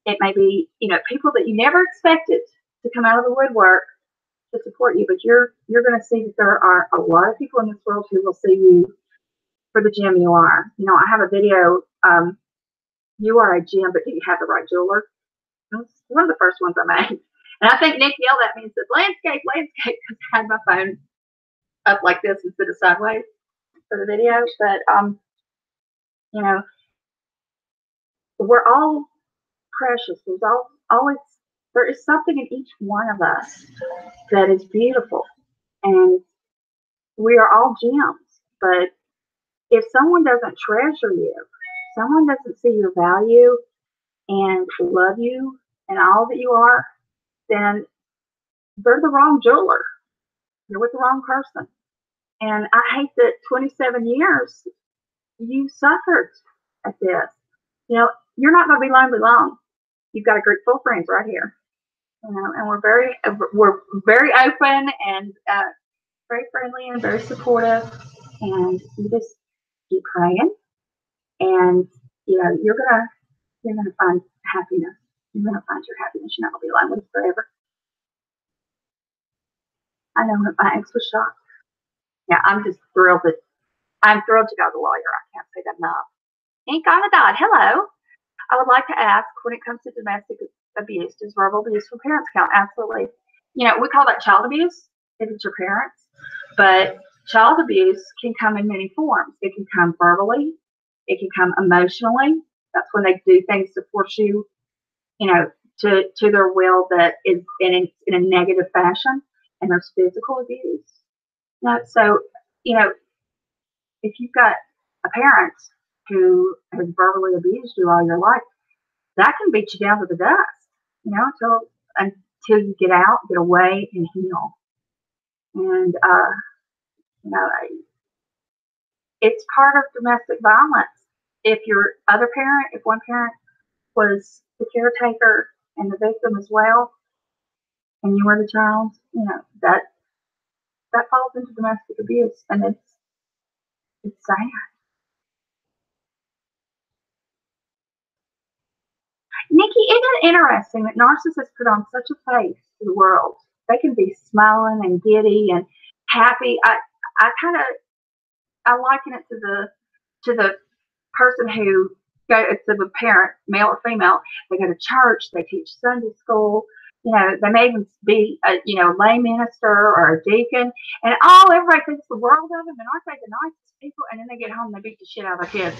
It may be, people that you never expected to come out of the woodwork to support you. But you're going to see that there are a lot of people in this world who will see you for the gem you are. I have a video. You are a gem, but do you have the right jeweler? It's one of the first ones I made. And I think Nick yelled at me and said, landscape, because I had my phone up like this instead of sideways for the video. But, we're all precious. There is something in each one of us that is beautiful. And we are all gems. But if someone doesn't treasure you, someone doesn't see your value and love you and all that you are, then they're the wrong jeweler. You're with the wrong person. And I hate that 27 years you suffered at this. You're not going to be lonely long. You've got a group full of friends right here. And we're very open and very friendly and very supportive. And you just keep praying, and you're gonna find happiness. You're gonna find your happiness. You're not gonna be lonely forever. I know my ex was shocked. Yeah, I'm thrilled to go to the lawyer. I can't say that enough. Ain't gonna die. Hello. I would like to ask, when it comes to domestic abuse, does verbal abuse from parents count? Absolutely. We call that child abuse if it's your parents, but child abuse can come in many forms. It can come verbally. It can come emotionally. That's when they do things to force you, to their will that is in a negative fashion. And there's physical abuse. So, if you've got a parent who has verbally abused you all your life, that can beat you down to the dust, until till you get out, get away, and heal. And, you know, it's part of domestic violence. If your other parent, if one parent was the caretaker and the victim as well, and you were the child, you know, that falls into domestic abuse, and it's sad. Nikki, isn't it interesting that narcissists put on such a face to the world? They can be smiling and giddy and happy. I liken it to the person who go to the parent, male or female. They go to church, they teach Sunday school. You know, they may even be a lay minister or a deacon, and everybody thinks the world of them, and aren't they the nicest people? And then they get home and they beat the shit out of their kids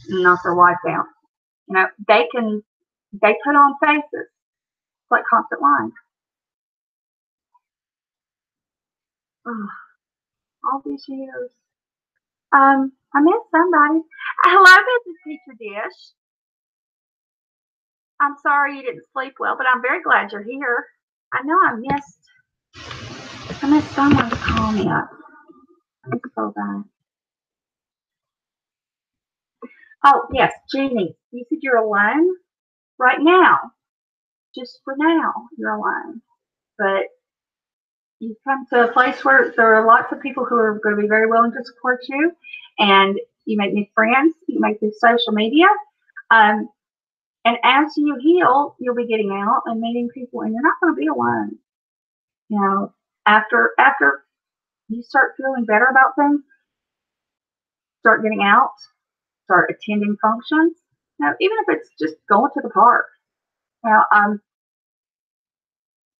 and knock their wife down. You know, they put on faces like constant lying. Oh, all these years. I miss somebody. Hello, Mrs. Teacher Dish. I'm sorry you didn't sleep well, but I'm very glad you're here. I know I missed someone to call me up. It's so bad. Oh, yes, Jeannie, you said you're alone right now. Just for now, you're alone. But you've come to a place where there are lots of people who are going to be very willing to support you, and you make new friends, you make new social media. And as you heal, you'll be getting out and meeting people, and you're not going to be alone. You know, after you start feeling better about things, start getting out, start attending functions. You know, even if it's just going to the park. Now,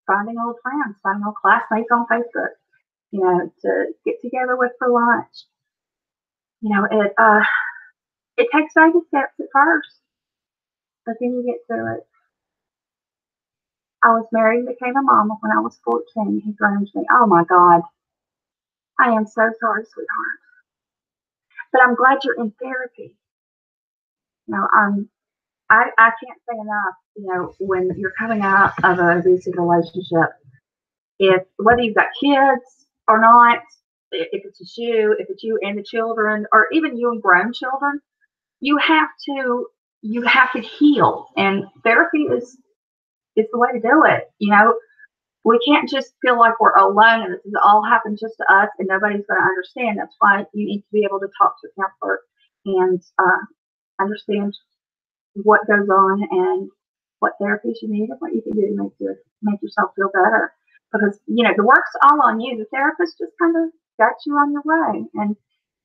finding old friends, finding old classmates on Facebook, you know, to get together with for lunch. You know, it takes baby steps at first, but then you get through it. I was married and became a mama when I was 14. He groaned me. Oh my God. I am so sorry, sweetheart. But I'm glad you're in therapy. You know, I can't say enough, you know, when you're coming out of an abusive relationship, whether you've got kids or not, if it's you and the children, or even you and grown children, you have to heal, and therapy is the way to do it. You know, we can't just feel like we're alone and this has all happened just to us and nobody's going to understand. That's why you need to be able to talk to a counselor and understand what goes on and what therapies you need and what you can do to make yourself feel better. Because, you know, the work's all on you. The therapist just kind of guides you on your way and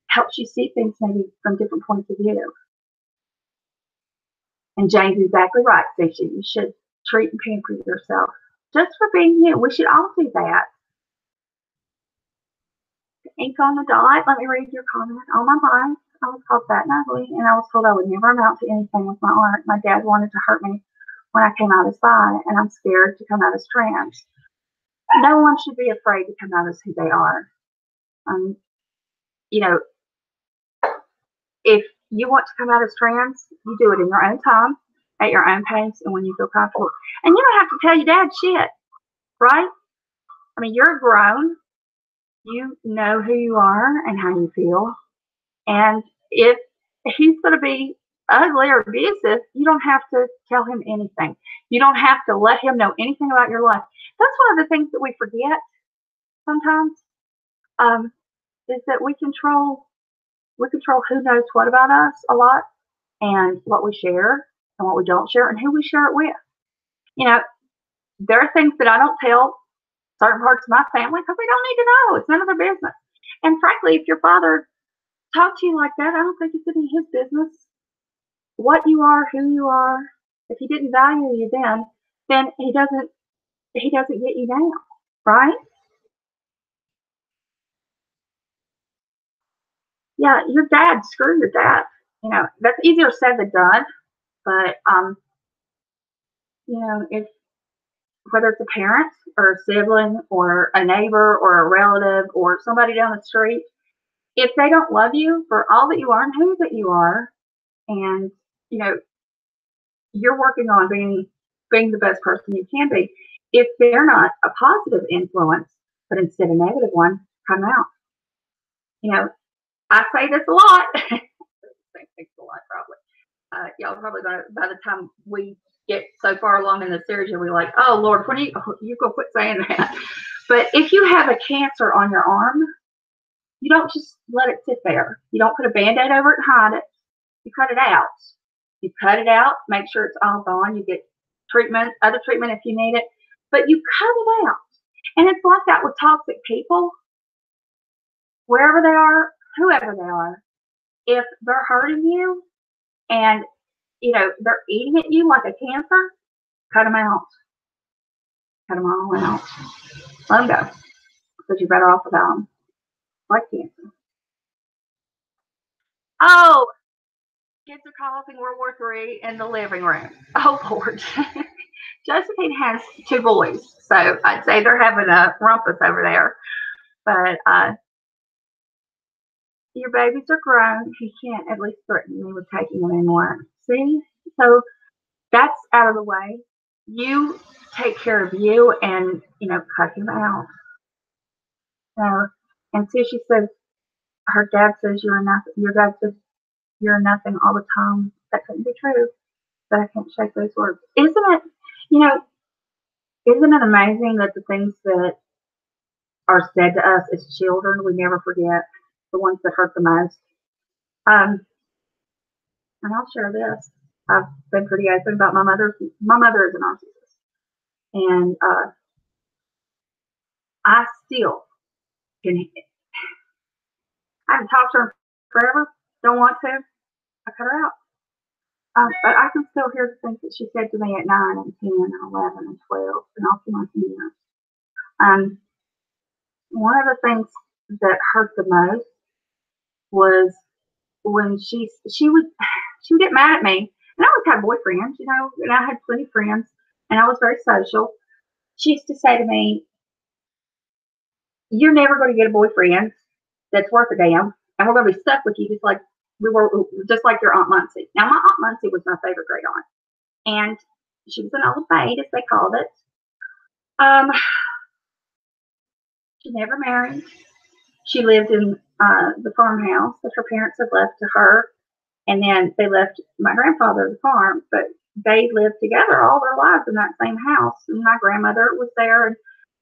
helps you see things maybe from different points of view. And Jane's exactly right, Stacey. You should treat and pamper yourself just for being you. We should all do that. Ink on the dot. Let me read your comment. All my life, I was called fat and ugly, and I was told I would never amount to anything with my art. My dad wanted to hurt me when I came out as bi, and I'm scared to come out as trans. No one should be afraid to come out as who they are. You know, if you want to come out as trans, you do it in your own time, at your own pace, and when you feel comfortable. And you don't have to tell your dad shit, right? I mean, you're grown. You know who you are and how you feel. And if he's going to be ugly or abusive, you don't have to tell him anything. You don't have to let him know anything about your life. That's one of the things that we forget sometimes, is that we control who knows what about us a lot, and what we share and what we don't share and who we share it with. You know, there are things that I don't tell certain parts of my family because they don't need to know. It's none of their business. And frankly, if your father talked to you like that, I don't think it's any his business what you are, who you are. If he didn't value you then he doesn't get you now, right? Yeah, your dad, screw your dad. You know, that's easier said than done. But you know, if whether it's a parent or a sibling or a neighbor or a relative or somebody down the street, if they don't love you for all that you are and who that you are, and you know, you're working on being the best person you can be, if they're not a positive influence, but instead a negative one, come out. You know, I say this a lot. Thanks a lot, probably. Y'all probably gonna, by the time we get so far along in the series, you'll be like, oh Lord, when are you gonna quit saying that? But if you have a cancer on your arm, you don't just let it sit there. You don't put a Band-Aid over it and hide it. You cut it out. You cut it out, make sure it's all gone. You get treatment, other treatment if you need it, but you cut it out. And it's like that with toxic people, wherever they are, whoever they are. If they're hurting you and, you know, they're eating at you like a cancer, cut them out. Cut them all out. Let them go, because you're better off without them, like cancer. Oh, kids are causing World War III in the living room. Oh, Lord. Josephine has 2 boys, so I'd say they're having a rumpus over there. But your babies are grown. He can't at least threaten me with taking them anymore. See? So that's out of the way. You take care of you and, you know, cut him out. So, and see, she says, her dad says you're nothing. Your dad says you're nothing all the time. That couldn't be true, but I can't shake those words. Isn't it, you know, isn't it amazing that the things that are said to us as children, we never forget, the ones that hurt the most? And I'll share this. I've been pretty open about my mother. My mother is a narcissist. And I still can, I haven't talked to her forever, don't want to. I cut her out. But I can still hear the things that she said to me at 9 and 10 and 11 and 12 and all through my years. One of the things that hurt the most was when she would get mad at me. And I always had boyfriends, you know, and I had plenty of friends, and I was very social. She used to say to me, "You're never going to get a boyfriend that's worth a damn, and we're going to be stuck with you just like your Aunt Muncie." Now, my Aunt Muncie was my favorite great aunt, and she was an old maid, as they called it. She never married. She lived in the farmhouse that her parents had left to her, and then they left my grandfather the farm, but they lived together all their lives in that same house. And my grandmother was there, and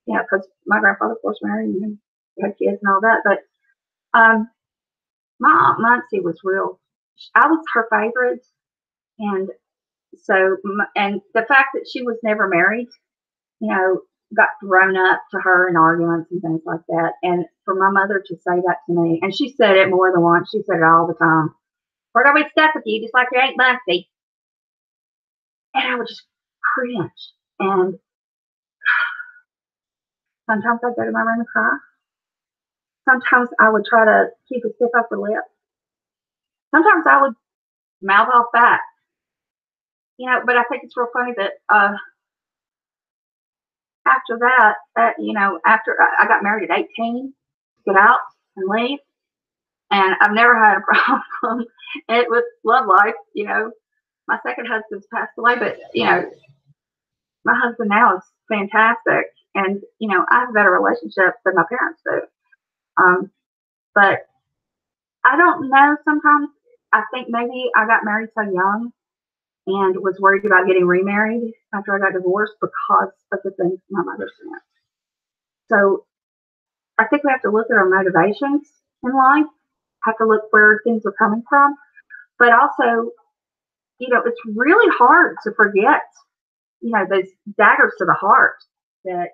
you know, because my grandfather, of course, married and had kids and all that. But my Aunt Muncie was real. I was her favorite, and so, and the fact that she was never married, you know, got thrown up to her in arguments and things like that. And for my mother to say that to me, and she said it more than once, she said it all the time, "We're going to be stuck with you just like your Aunt Muncie." And I would just cringe. And sometimes I'd go to my room and cry. Sometimes I would try to keep a stiff upper lip. Sometimes I would mouth off back. You know, but I think it's real funny that after that, you know, after I got married at 18, get out and leave. And I've never had a problem with love life. You know, my second husband's passed away, but, you know, my husband now is fantastic. And, you know, I have a better relationship than my parents do. But I don't know, sometimes I think maybe I got married so young and was worried about getting remarried after I got divorced because of the things my mother said. So I think we have to look at our motivations in life, have to look where things are coming from, but also, you know, it's really hard to forget, you know, those daggers to the heart that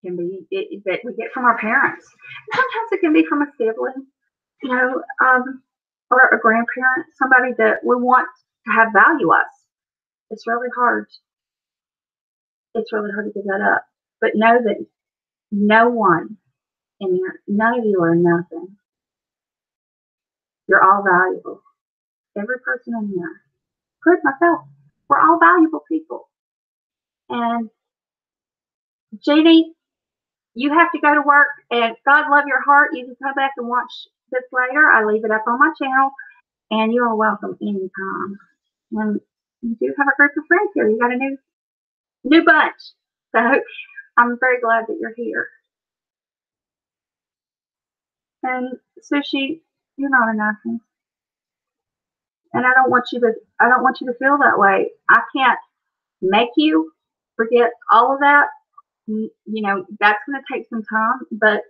can be, that we get from our parents. Sometimes it can be from a sibling, you know, or a grandparent, somebody that we want to have value us. It's really hard. It's really hard to give that up. But know that no one in here, none of you are nothing. You're all valuable. Every person in here, including myself, we're all valuable people. And Jeannie, you have to go to work, and God love your heart. You can come back and watch this later. I leave it up on my channel, and you are welcome anytime. And you do have a group of friends here. You got a new bunch. So I'm very glad that you're here. And Sushi, you're not a nothing. And I don't want you to feel that way. I can't make you forget all of that. That's going to take some time, but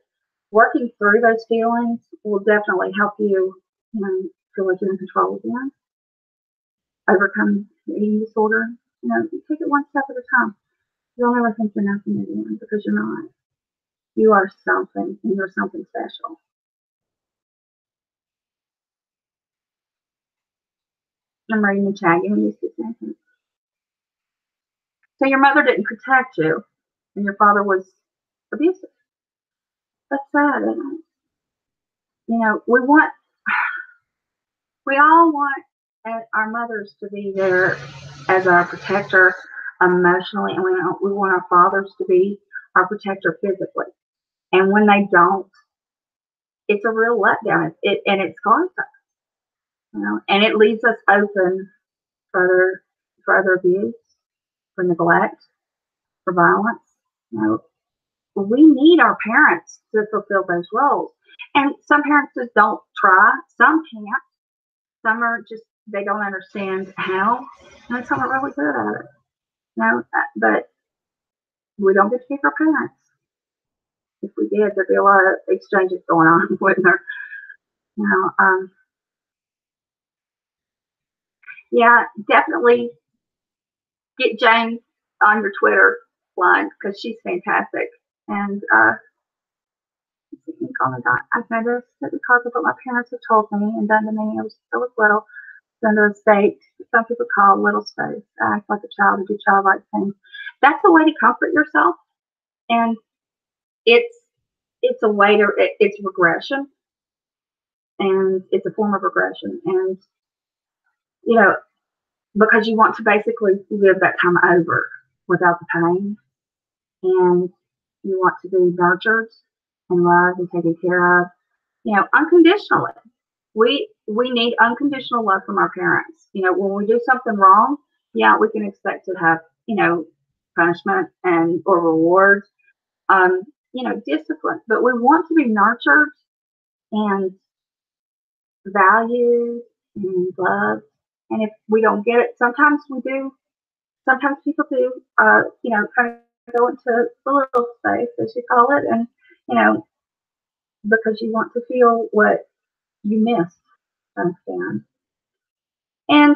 working through those feelings will definitely help you, feel like you're in control again, overcome the eating disorder. You take it one step at a time. You'll never think you're nothing again because you're not. You are something, and you're something special. I'm reading the chat. Give me just a second. So your mother didn't protect you, and your father was abusive. That's sad, isn't it? We all want our mothers to be there as our protector emotionally, and we want our fathers to be our protector physically. And when they don't, it's a real letdown. And it scars us, and it leaves us open for other abuse, for neglect, for violence. You know, we need our parents to fulfill those roles. And some parents just don't try. Some can't. Some are just, they don't understand how. And some are really good at it. But we don't get to pick our parents. If we did, there'd be a lot of exchanges going on, wouldn't there? Yeah, definitely get Jane on your Twitter line because she's fantastic. And I've noticed that because of what my parents have told me and done to me, I was so little, under a state some people call little space. I act like a child and do childlike things. That's a way to comfort yourself, and it's a way to it's regression, and it's a form of regression, and you know because you want to basically live that time over without the pain, and you want to be nurtured and loved and taken care of, unconditionally. We need unconditional love from our parents. When we do something wrong, yeah, we can expect to have, punishment and or rewards, discipline. But we want to be nurtured and valued and loved. And if we don't get it, sometimes we do. Sometimes people do, kind of go into the little space, as you call it, and you know, because you want to feel what you missed, understand. And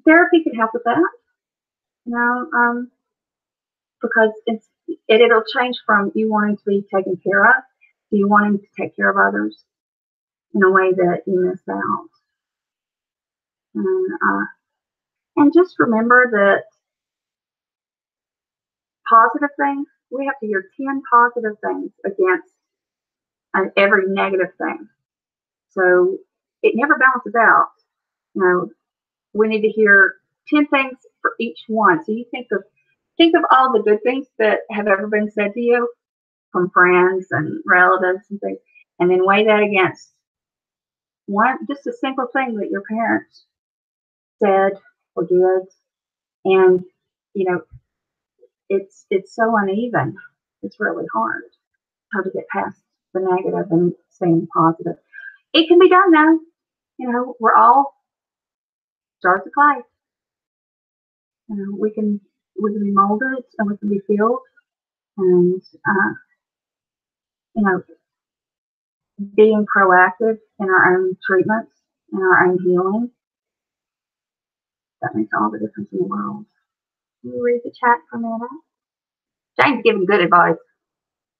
therapy can help with that, you know, um, because it'll change from you wanting to be taken care of to you wanting to take care of others in a way that you missed out. And, and just remember that positive things, we have to hear 10 positive things against every negative thing. So it never balances out. We need to hear 10 things for each one. So you think of all the good things that have ever been said to you from friends and relatives and things, and then weigh that against one, just a simple thing that your parents said or did, and you know it's so uneven. It's really hard to get past the negative and staying positive. It can be done though. We're all jars of clay. We can be molded and we can be filled, and you know being proactive in our own treatments, in our own healing, that makes all the difference in the world. Can you read the chat for a minute? Jane's giving good advice.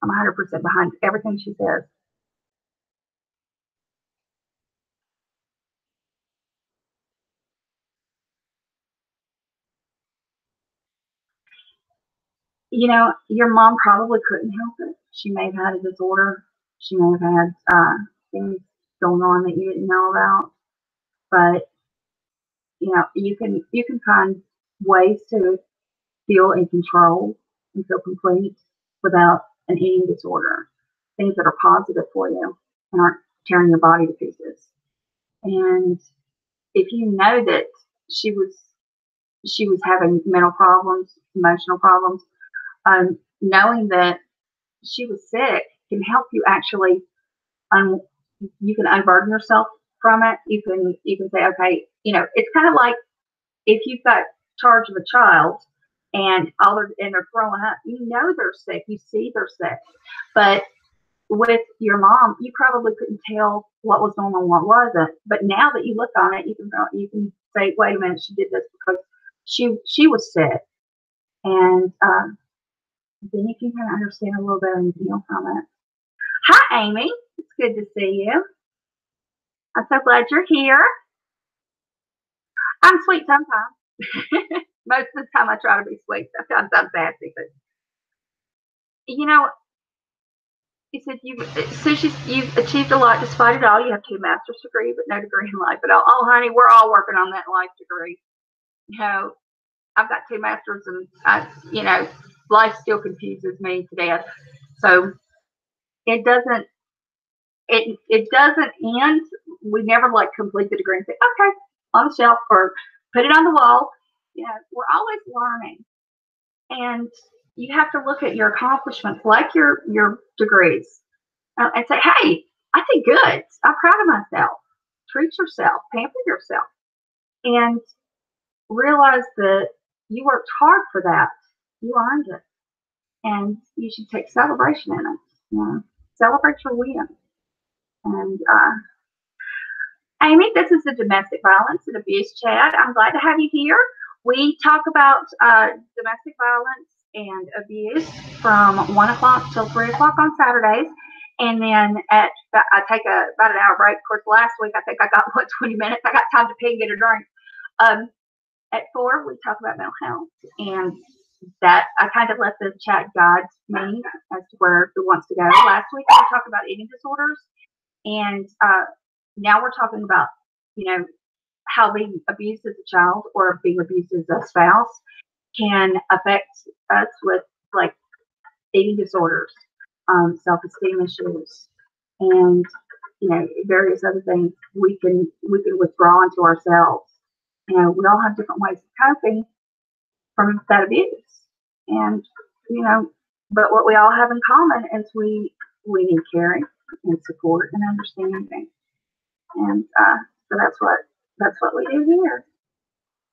I'm 100% behind everything she says. Your mom probably couldn't help it. She may have had a disorder. She may have had things going on that you didn't know about. But you can find ways to feel in control and feel complete without an eating disorder. Things that are positive for you and aren't tearing your body to pieces. And if you know that she was having mental problems, emotional problems, knowing that she was sick can help you actually, you can unburden yourself from it. You can say, okay, it's kind of like if you've got charge of a child and they're throwing up, they're sick, you see they're sick, but with your mom, you probably couldn't tell what was going on, what wasn't. But now that you look on it, you can say, wait a minute, she did this because she was sick, and then you can kind of understand a little bit and heal from it. Hi, Amy. It's good to see you. I'm so glad you're here. I'm sweet sometimes. Most of the time, I try to be sweet. Sometimes I'm sassy, but you know, you said you've achieved a lot despite it all. You have 2 master's degrees, but no degree in life at all. Oh, honey, we're all working on that life degree. I've got 2 masters, and life still confuses me to death. So it doesn't end. We never complete the degree and say, okay, on the shelf or put it on the wall. We're always learning, and you have to look at your accomplishments, like your degrees, and say, hey, I did good. I'm proud of myself. Treat yourself, pamper yourself, and realize that you worked hard for that. You earned it, and you should take celebration in it. Celebrate your win. And Amy, this is the domestic violence and abuse chat. I'm glad to have you here. We talk about domestic violence and abuse from 1 o'clock till 3 o'clock on Saturdays. And then I take about an hour break. Of course, last week I think I got 20 minutes. I got time to pee and get a drink. At 4, we talk about mental health, and that I kind of let the chat guide me as to where it wants to go. Last week we talked about eating disorders, and now we're talking about how being abused as a child or being abused as a spouse can affect us with eating disorders, self-esteem issues, and various other things we can withdraw into ourselves. We all have different ways of coping from that abuse, and but what we all have in common is we need caring and support and understanding, and so that's what we do here.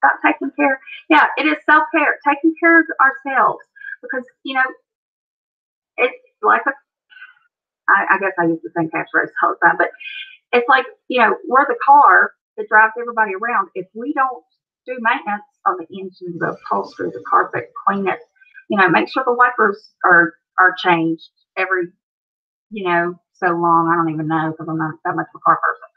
About taking care. Yeah, it is self-care, taking care of ourselves, because it's like I guess I use the same catchphrase all the time, but it's like we're the car that drives everybody around. If we don't do maintenance on the engine, the upholstery, the carpet, clean it, make sure the wipers are changed every so long. I don't even know, because I'm not that much of a car person.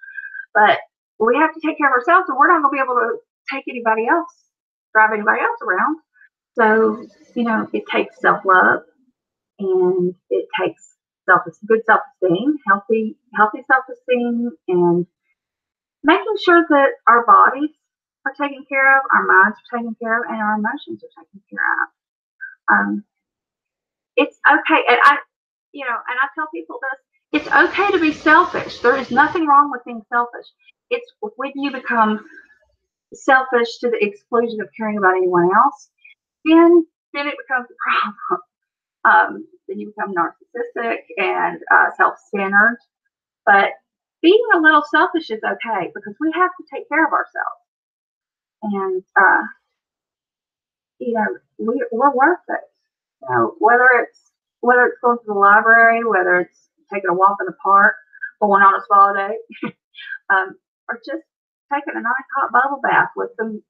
But we have to take care of ourselves, and we're not going to be able to drive anybody else around. So, it takes self-love, and it takes good self-esteem, healthy self-esteem, and making sure that our bodies are taken care of, our minds are taken care of, and our emotions are taken care of. It's okay, and I tell people this: it's okay to be selfish. There is nothing wrong with being selfish. It's when you become selfish to the exclusion of caring about anyone else, then it becomes a problem. Then you become narcissistic and self-centered. But being a little selfish is okay, because we have to take care of ourselves, and we're worth it. Whether it's going to the library, whether it's taking a walk in the park, going on a spa day, or just taking a nice hot bubble bath with some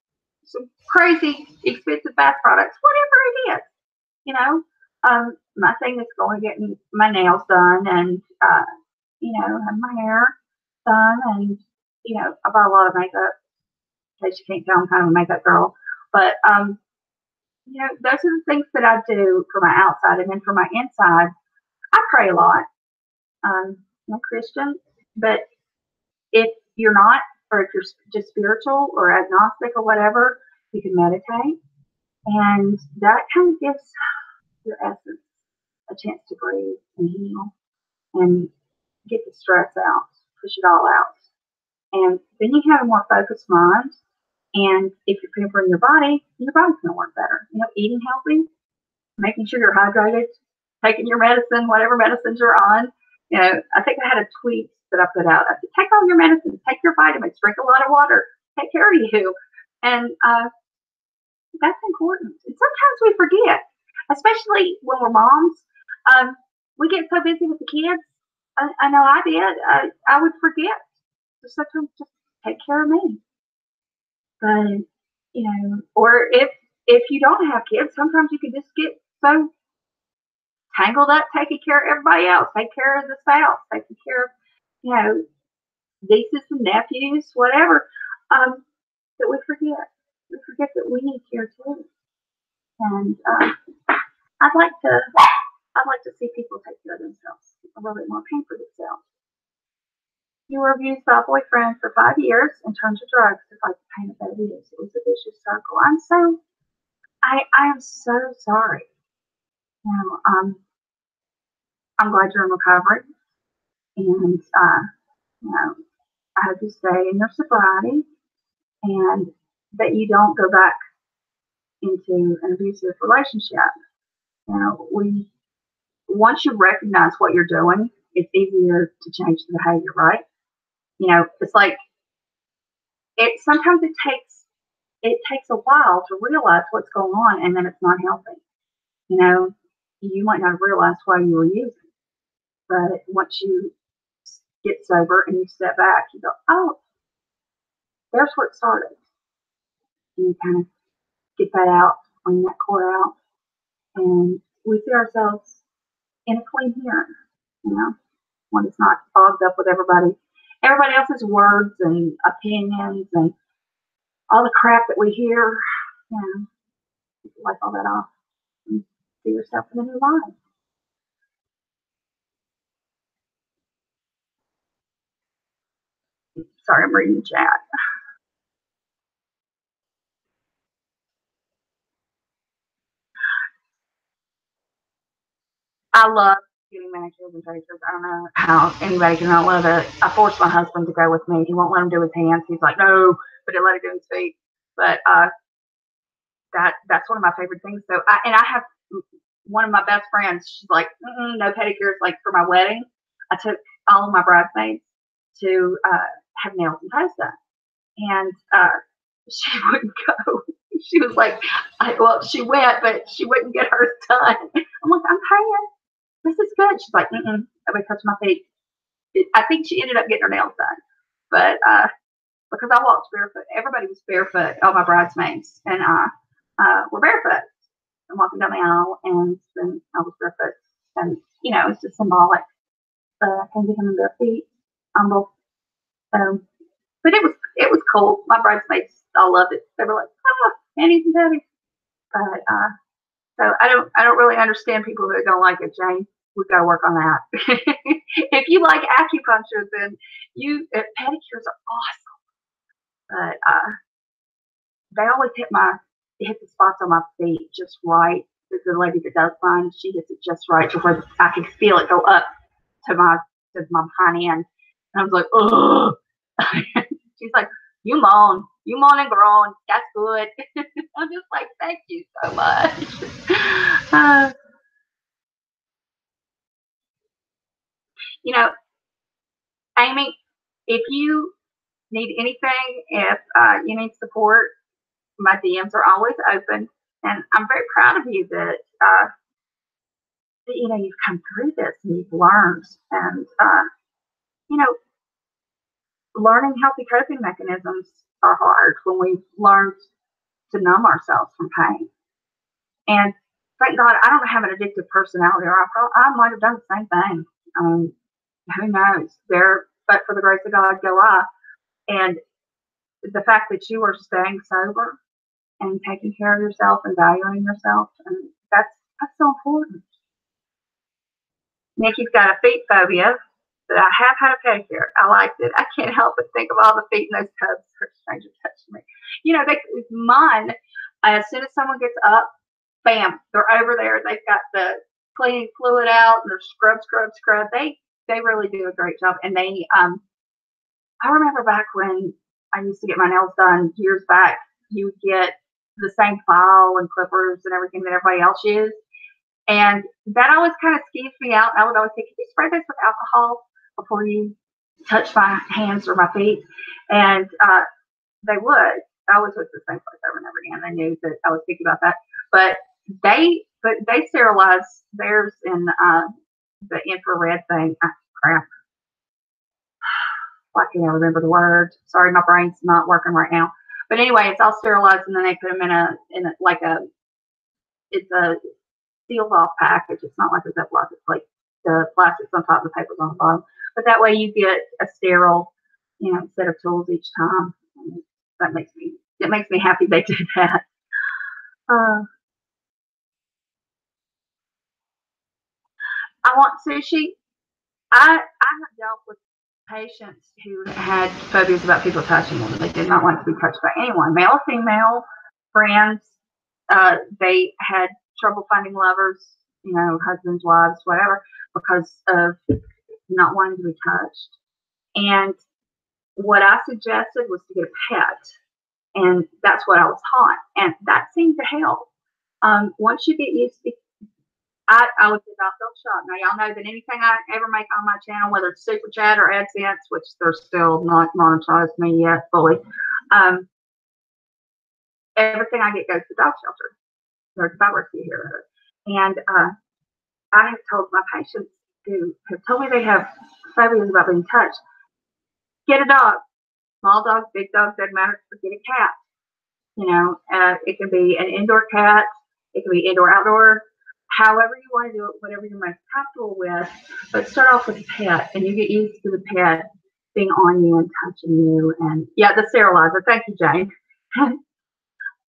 crazy expensive bath products, whatever it is. My thing is going to get my nails done, and have my hair done, and I buy a lot of makeup. In case you can't tell, I'm kind of a makeup girl, but those are the things that I do for my outside, and then for my inside, I pray a lot. I'm a Christian, but if you're not, or if you're just spiritual or agnostic or whatever, you can meditate, and that kind of gives your essence a chance to breathe and heal and get the stress out, push it all out. And then you have a more focused mind. And if you're pampering your body's going to work better. Eating healthy making sure you're hydrated, taking your medicine, whatever medicines you're on. I think I had a tweet that I put out. I said, take all your medicines, take your vitamins, drink a lot of water, take care of you. And that's important. And sometimes we forget, especially when we're moms. We get so busy with the kids. I know I did. I would forget to sometimes just take care of me. But or if you don't have kids, sometimes you can just get so tangled up taking care of everybody else, take care of the spouse, taking care of nieces and nephews, whatever, that we forget. We forget that we need care too. And I'd like to see people take care of themselves, a little bit more pain for themselves. You were abused by a boyfriend for 5 years and turned to drugs to fight the pain of that abuse. It was a vicious circle. I am so sorry. I'm glad you're in recovery, and I hope you stay in your sobriety, and that you don't go back into an abusive relationship. Once you recognize what you're doing, it's easier to change the behavior, right? It's like sometimes it takes a while to realize what's going on, and then it's not healthy. You might not realize why you were using, but once you get sober and you step back, you go, oh, there's where it started. And you kind of get that out, clean that core out, and we see ourselves in a clean hearing, when it's not fogged up with everybody else's words and opinions and all the crap that we hear. You wipe all that off and see yourself in a new light. Sorry, I'm reading the chat. I love getting manicures and pedicures. I don't know how anybody can not love it. I forced my husband to go with me. He won't let him do his hands. He's like, no, but he'll let him do his feet. But that's one of my favorite things. So I have one of my best friends. She's like, no pedicures. Like for my wedding, I took all of my bridesmaids to have nails and toes done, and she wouldn't go. She was like, she went, but she wouldn't get hers done. I'm like, I'm paying. This is good. She's like, nobody touch my feet. I think she ended up getting her nails done, but because I walked barefoot, everybody was barefoot, all my bridesmaids, and were barefoot and walking down the aisle, and then I was barefoot, and it's just symbolic. I can get them in their feet, humble. But it was cool. My bridesmaids all loved it. They were like, panties and tatties. But so I don't really understand people that don't like it, Jane. We got to work on that. If you like acupuncture, then pedicures are awesome. But they always hit the spots on my feet just right. The lady that does mine, she hits it just right to where I can feel it go up to my hind end. And I was like, oh. She's like, you moan and groan. That's good. I'm just like, thank you so much. Amy, if you need anything, if you need support, my DMs are always open. And I'm very proud of you that you've come through this and you've learned. And, learning healthy coping mechanisms are hard when we've learned to numb ourselves from pain. And thank God I don't have an addictive personality, or I might have done the same thing. Who knows? But for the grace of God, go I. And the fact that you are staying sober and taking care of yourself and valuing yourself, and that's so important. Nikki's got a feet phobia, but I have had a pedicure. I liked it. I can't help but think of all the feet in those tubs for strangers touching me. Mine, as soon as someone gets up, bam, they're over there. They've got the cleaning fluid out, and they're scrub. They really do a great job. And I remember back when I used to get my nails done years back, you get the same file and clippers and everything that everybody else used. And that always kind of skeeves me out. I would always say, can you spray this with alcohol before you touch my hands or my feet? And they would. I always went to the same place over and over again. They knew that I was thinking about that. But they sterilize theirs in the infrared thing. Crap. I can't remember the word. Sorry, my brain's not working right now. But anyway, it's all sterilized, and then they put them in a it's a sealed off package. It's not like a Ziploc. It's like the plastic's on top, the paper's on the bottom. But that way you get a sterile, set of tools each time. That makes me happy they did that. I want sushi. I have dealt with patients who had phobias about people touching them. They did not want to be touched by anyone, male or female, friends. They had trouble finding lovers, husbands, wives, whatever, because of not wanting to be touched. And what I suggested was to get a pet. And that's what I was taught. And that seemed to help. Once you get used to I would say about self shop. Now, y'all know that anything I ever make on my channel, whether it's Super Chat or AdSense, which they're still not monetized me yet fully, everything I get goes to dog shelter. There's a dog rescue here. And I have told my patients who have told me they have phobias about being touched, get a dog. Small dogs, big dogs, doesn't matter. Get a cat. It can be an indoor cat. It can be indoor, outdoor. However you want to do it, whatever you're most comfortable with, but start off with a pet, and you get used to the pet being on you and touching you. And yeah, the sterilizer. Thank you, Jane.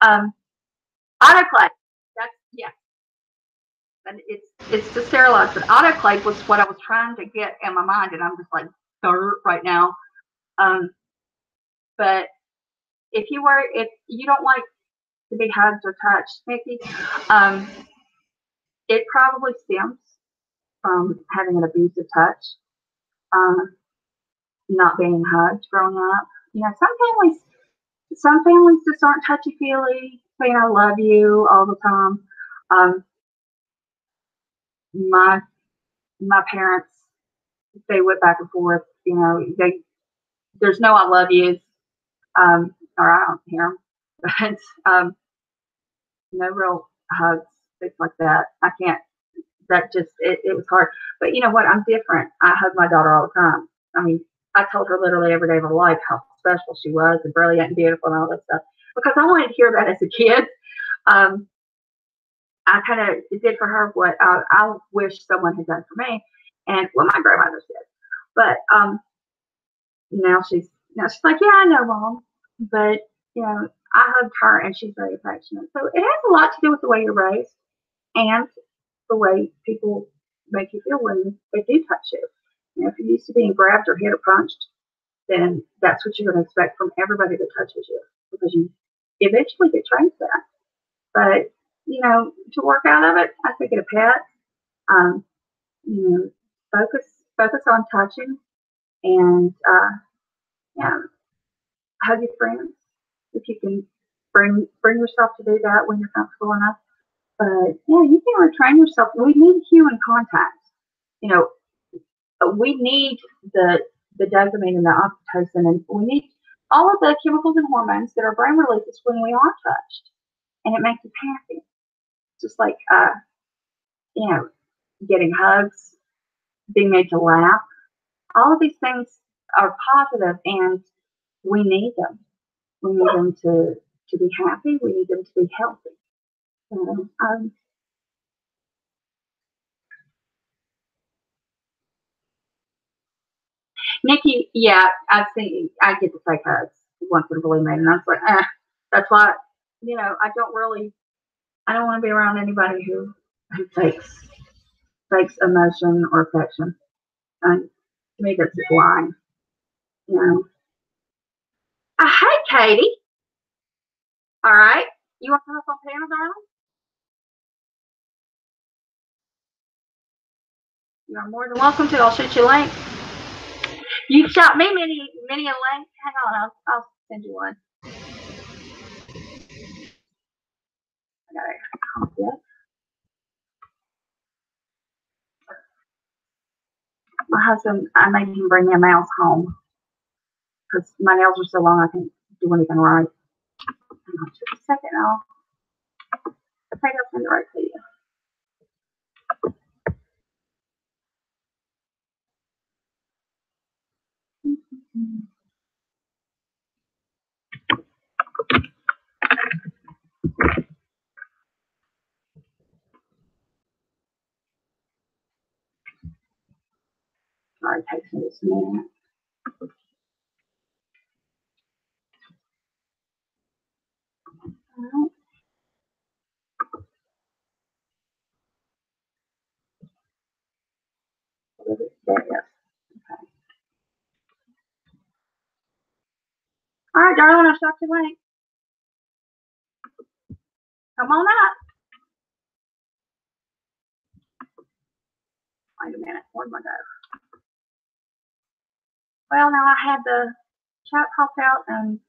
Autoclave. And it's to sterilize. But autoclave was what I was trying to get in my mind, and I'm just like dirt right now. But if you don't like to be hugged or touched, Nikki, it probably stems from having an abusive touch, not being hugged growing up. Some families just aren't touchy-feely, saying I love you all the time. My parents, they went back and forth. There's no I love yous, or I don't hear them, but no real hugs, things like that. I can't. That just it was hard. But you know what? I'm different. I hug my daughter all the time. I mean, I told her literally every day of her life how special she was and brilliant and beautiful and all that stuff, because I wanted to hear that as a kid. I kind of did for her what I wish someone had done for me, and what my grandmother did. But now she's like, yeah, I know, Mom, but I hugged her, and she's very affectionate. So it has a lot to do with the way you're raised and the way people make you feel when they do touch you. If you're used to being grabbed or hit or punched, then that's what you're going to expect from everybody that touches you, because you eventually get trained to that. But to work out of it, I think get a pet. Focus on touching, and hug your friends if you can bring yourself to do that when you're comfortable enough. But yeah, you can retrain yourself. We need human contact. We need the dopamine and the oxytocin, and we need all of the chemicals and hormones that our brain releases when we are touched, and it makes us happy. Just like getting hugs, being made to laugh. All of these things are positive, and we need them. We need them to be happy. We need them to be healthy. Nikki, yeah, I get the fake hugs once in a blue moon, and I was like, that's why, I don't want to be around anybody who fakes emotion or affection. To me, that's just lying. Hi, Katie. All right, you want to come up on panel, darling? You're more than welcome to. I'll shoot you a link. You shot me many a link. Hang on, I'll send you one. I got it. My husband, I made him bring me a mouse home because my nails are so long I can't do anything right. Hang on just a second, I think I'll send it right to you. Sorry, it takes me just a minute. All right. There it is. Okay. All right, darling, I'll talk to you later. Come on up. Wait a minute. Where'd my go? Well, now I had the chat popped out, and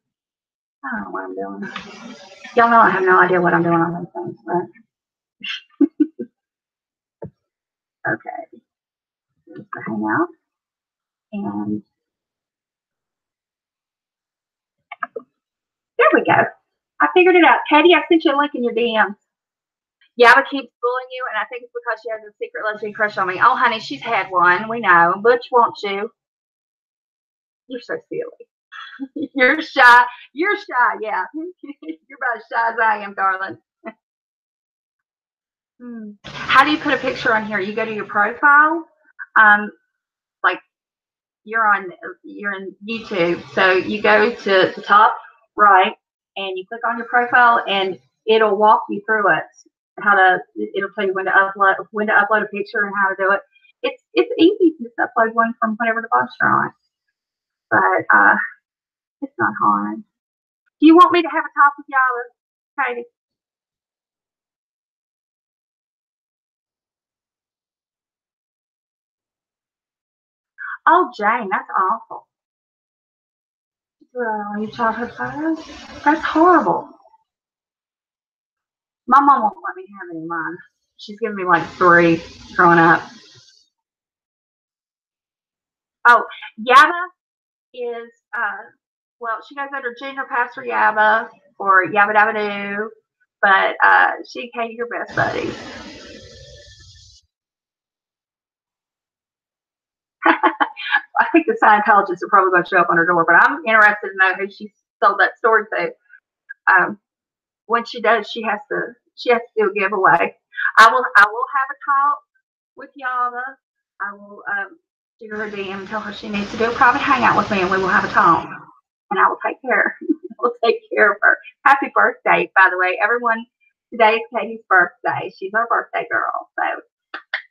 I don't know what I'm doing. Y'all know I have no idea what I'm doing on these things, but okay. Here's the Hangout, and there we go. I figured it out. Katie, I sent you a link in your DM. Yaba keeps bullying you, and I think it's because she has a secret lesbian crush on me. Oh, honey, she's had one. We know. Butch wants you. You're so silly. You're shy. You're shy, yeah. You're about as shy as I am, darling. How do you put a picture on here? You go to your profile. Like you're in YouTube, so you go to the top right, and you click on your profile, and it'll walk you through it. It'll tell you when to upload a picture and how to do it. It's easy to just upload one from whatever device you're on, but it's not hard. Do you want me to have a talk with y'all, Katie? Oh, Jane, that's awful. Your childhood photos? That's horrible. My mom won't let me have any of mine. She's given me like 3 growing up. Oh, Yaba is, well, she goes under Junior Pastor Yaba or Yabba Dabba Doo, but she and Katie are best buddies. I think the Scientologists are probably going to show up on her door, but I'm interested to know who she sold that story to. When she does, she has to do a giveaway. I will have a talk with Yaba. I will shoot her a DM and tell her she needs to do a private hangout with me, and we will have a talk. And I will take care. We'll take care of her. Happy birthday, by the way, everyone. Today is Katie's birthday. She's our birthday girl. So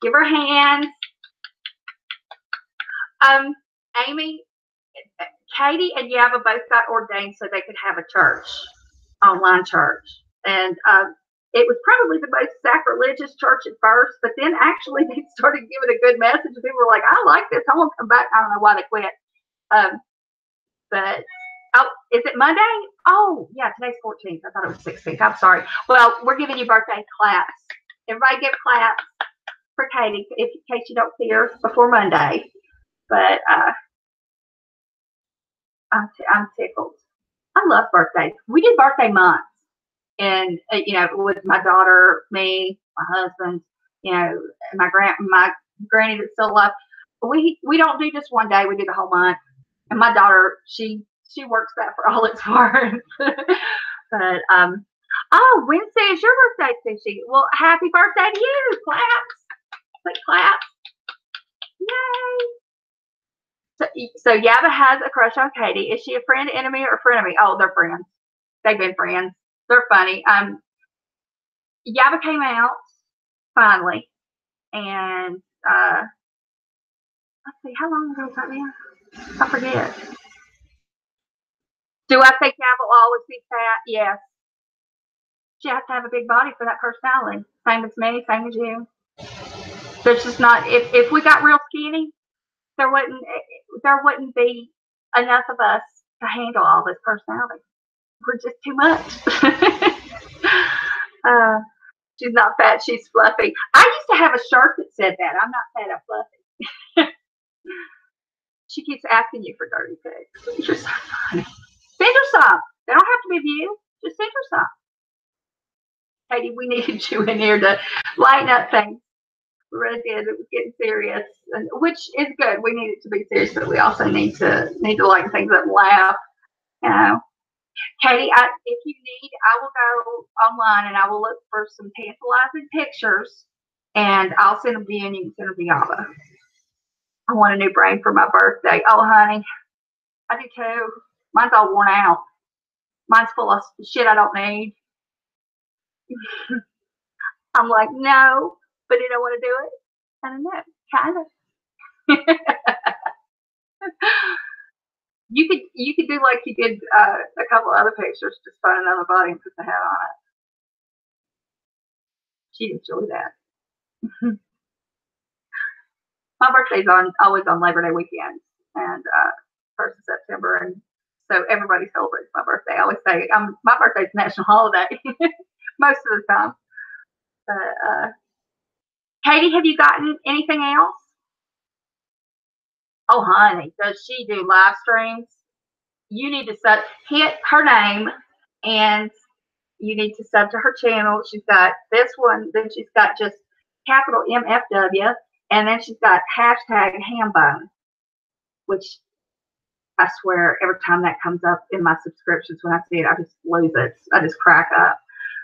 give her hands. Amy, Katie and Yaba both got ordained so they could have a church, online church. And it was probably the most sacrilegious church at first, but then actually they started giving a good message. And people were like, I like this. I want to come back. I don't know why they quit. But, oh, is it Monday? Oh, yeah, today's 14th. I thought it was 16th. I'm sorry. Well, we're giving you birthday claps. Everybody give claps for Katie in case you don't see her before Monday. But I'm tickled. I love birthdays. We do birthday months. And, with my daughter, me, my husband, and my granny that's still alive. We don't do just one day. We do the whole month. And my daughter, she works that for all it's worth. But, oh, Wednesday is your birthday, Sushi. Well, happy birthday to you. Claps. Quick claps. Yay. So Yaba has a crush on Katie. Is she a friend, enemy, or frenemy? Oh, they're friends. They've been friends. They're funny. Yaba came out finally, and let's see, how long ago was that now? I forget. Do I think Yaba will always be fat? Yes. She has to have a big body for that personality. Same as me, same as you. There's just not. If we got real skinny, there wouldn't be enough of us to handle all this personality. We're just too much. She's not fat, she's fluffy. I used to have a shirt that said that. I'm not fat, I'm fluffy. She keeps asking you for dirty pics. You're so funny. Send her some. They don't have to be of you. Just send her some. Katie, we needed you in here to lighten up things. We really did. It was getting serious, and which is good. We need it to be serious, but we also need to lighten things up and laugh. You know, Katie, if you need, I will go online and I will look for some tantalizing pictures, and I'll send them to you, and you can send them to Yava. I want a new brain for my birthday. Oh, honey, I do too. Mine's all worn out. Mine's full of shit I don't need. I'm like, no, but I don't want to do it. I don't know, kind of. You could do like you did a couple other pictures, just find another body and put the hat on it. She'd enjoy that. My birthday's always on Labor Day weekend and 1st of September, and so everybody celebrates my birthday. I always say my birthday's a national holiday most of the time. But Katie, have you gotten anything else? Oh, honey, does she do live streams? You need to hit her name, and you need to sub to her channel. She's got this one, then she's got just capital MFW, and then she's got hashtag hambone, which I swear every time that comes up in my subscriptions, when I see it, I just lose it. I just crack up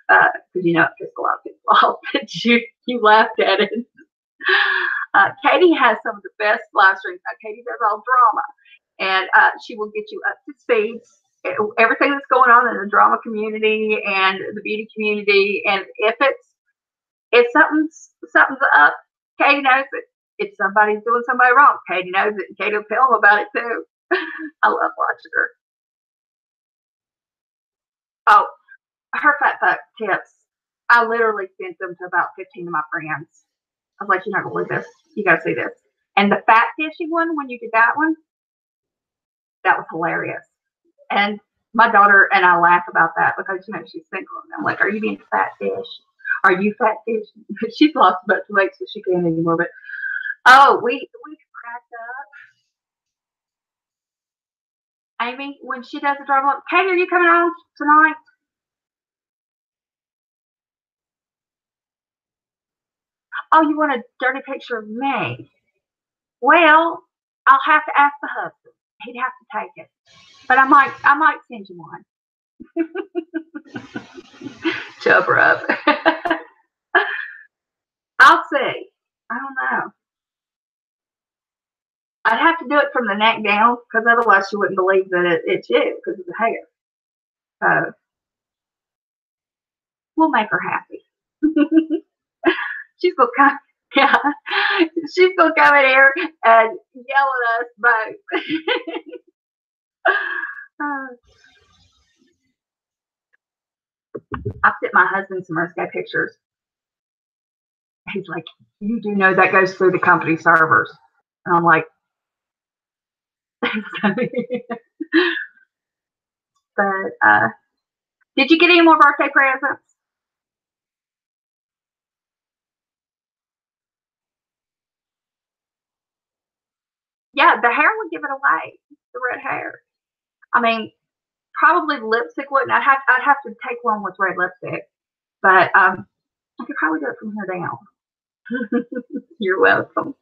because you know it pissed a lot of people off that you laughed at it. Katie has some of the best live streams. Katie does all drama, and she will get you up to speed. Everything that's going on in the drama community and the beauty community, and if something's up, Katie knows it. If somebody's doing somebody wrong, Katie knows it, and Katie will tell them about it too. I love watching her. Oh, her fat fuck tips. I literally sent them to about 15 of my friends. I was like, you're not gonna believe this. You gotta see this. And the fat fishy one, when you did that one, that was hilarious. And my daughter and I laugh about that because, you know, she's single. And I'm like, are you being fat fish? Are you fat fish? She's lost a bunch of weight, so she can't anymore. But, oh, we cracked up. Amy, when she does a drama, Katie, are you coming on tonight? Oh, you want a dirty picture of me? Well, I'll have to ask the husband. He'd have to take it. But I might send you one. Chub her up. I'll see. I don't know. I'd have to do it from the neck down because otherwise she wouldn't believe that it's you because of the hair. So we'll make her happy. She's gonna come. Yeah, she's gonna come in here and yell at us both. I sent my husband some risque pictures. He's like, you do know that goes through the company servers. And I'm like, but did you get any more birthday presents? Yeah, the hair would give it away. The red hair. I mean, probably lipstick wouldn't. I'd have to take one with red lipstick, but I could probably do it from here down. You're welcome.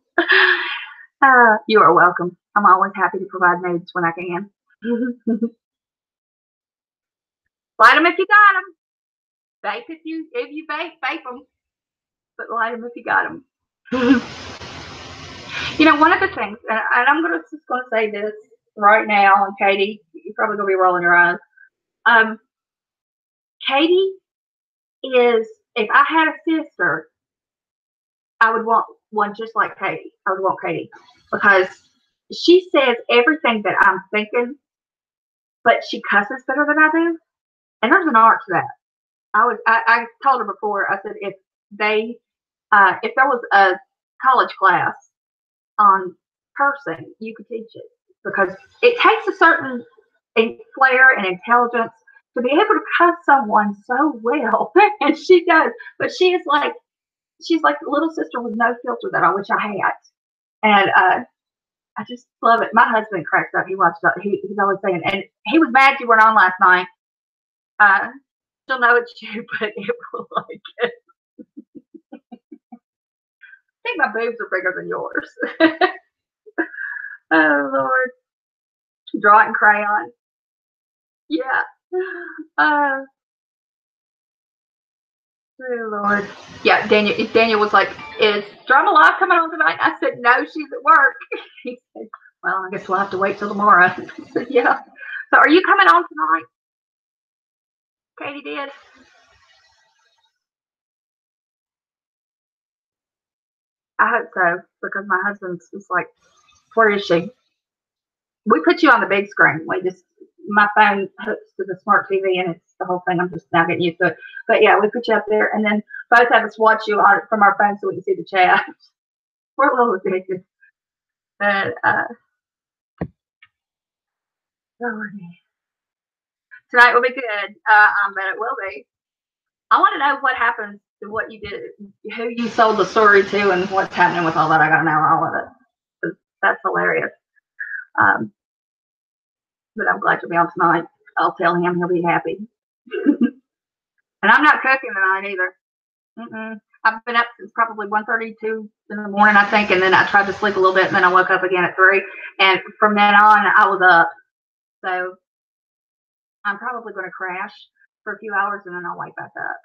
You are welcome. I'm always happy to provide nudes when I can. Light them if you got them. Vape if you vape them. But light them if you got them. You know, one of the things, and I'm just going to say this right now, and Katie, you're probably going to be rolling your eyes. Katie is, if I had a sister, I would want one just like Katie. I would want Katie because she says everything that I'm thinking, but she cusses better than I do. And there's an art to that. I told her before, I said, if there was a college class on cursing, you could teach it because it takes a certain flair and intelligence to be able to cuss someone so well. And she does, but she's like the little sister with no filter that I wish I had. And I just love it. My husband cracks up. He watches it. He's always saying, and he was mad you weren't on last night. She'll know it's you, but it will like it. I think my boobs are bigger than yours. Oh, Lord. Draw it in crayon. Yeah. Oh, oh, Lord. Yeah, Daniel was like, is Drama Live coming on tonight? I said, no, she's at work. He said, well, I guess we'll have to wait till tomorrow. I said, yeah. So are you coming on tonight? Katie did. I hope so, because my husband's just like, where is she? We put you on the big screen. My phone hooks to the smart TV, and it's the whole thing. I'm just now getting used to it. But yeah, we put you up there, and then both of us watch you from our phone so we can see the chat. We're a little addicted. But tonight will be good. I bet it will be. I want to know what happens to what you did, who you sold the story to, and what's happening with all that. I got to know all of it. That's hilarious. But I'm glad you'll be on tonight. I'll tell him, he'll be happy. And I'm not cooking tonight either. I've been up since probably 1:32 in the morning, I think, and then I tried to sleep a little bit, and then I woke up again at 3. And from then on, I was up. So I'm probably going to crash for a few hours, and then I'll wake back up.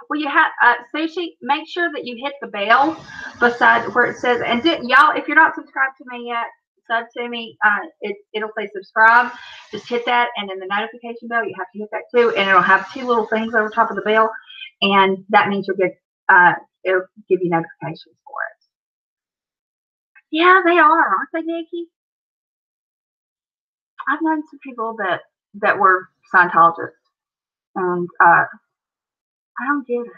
Well, you have Sushi. Make sure that you hit the bell beside where it says. And y'all, if you're not subscribed to me yet, sub to me. It'll say subscribe. Just hit that, and then the notification bell. You have to hit that too, and it'll have 2 little things over top of the bell, and that means you'll get. It'll give you notifications for it. Yeah, they are, aren't they, Nikki? I've known some people that were Scientologists, and I don't get it.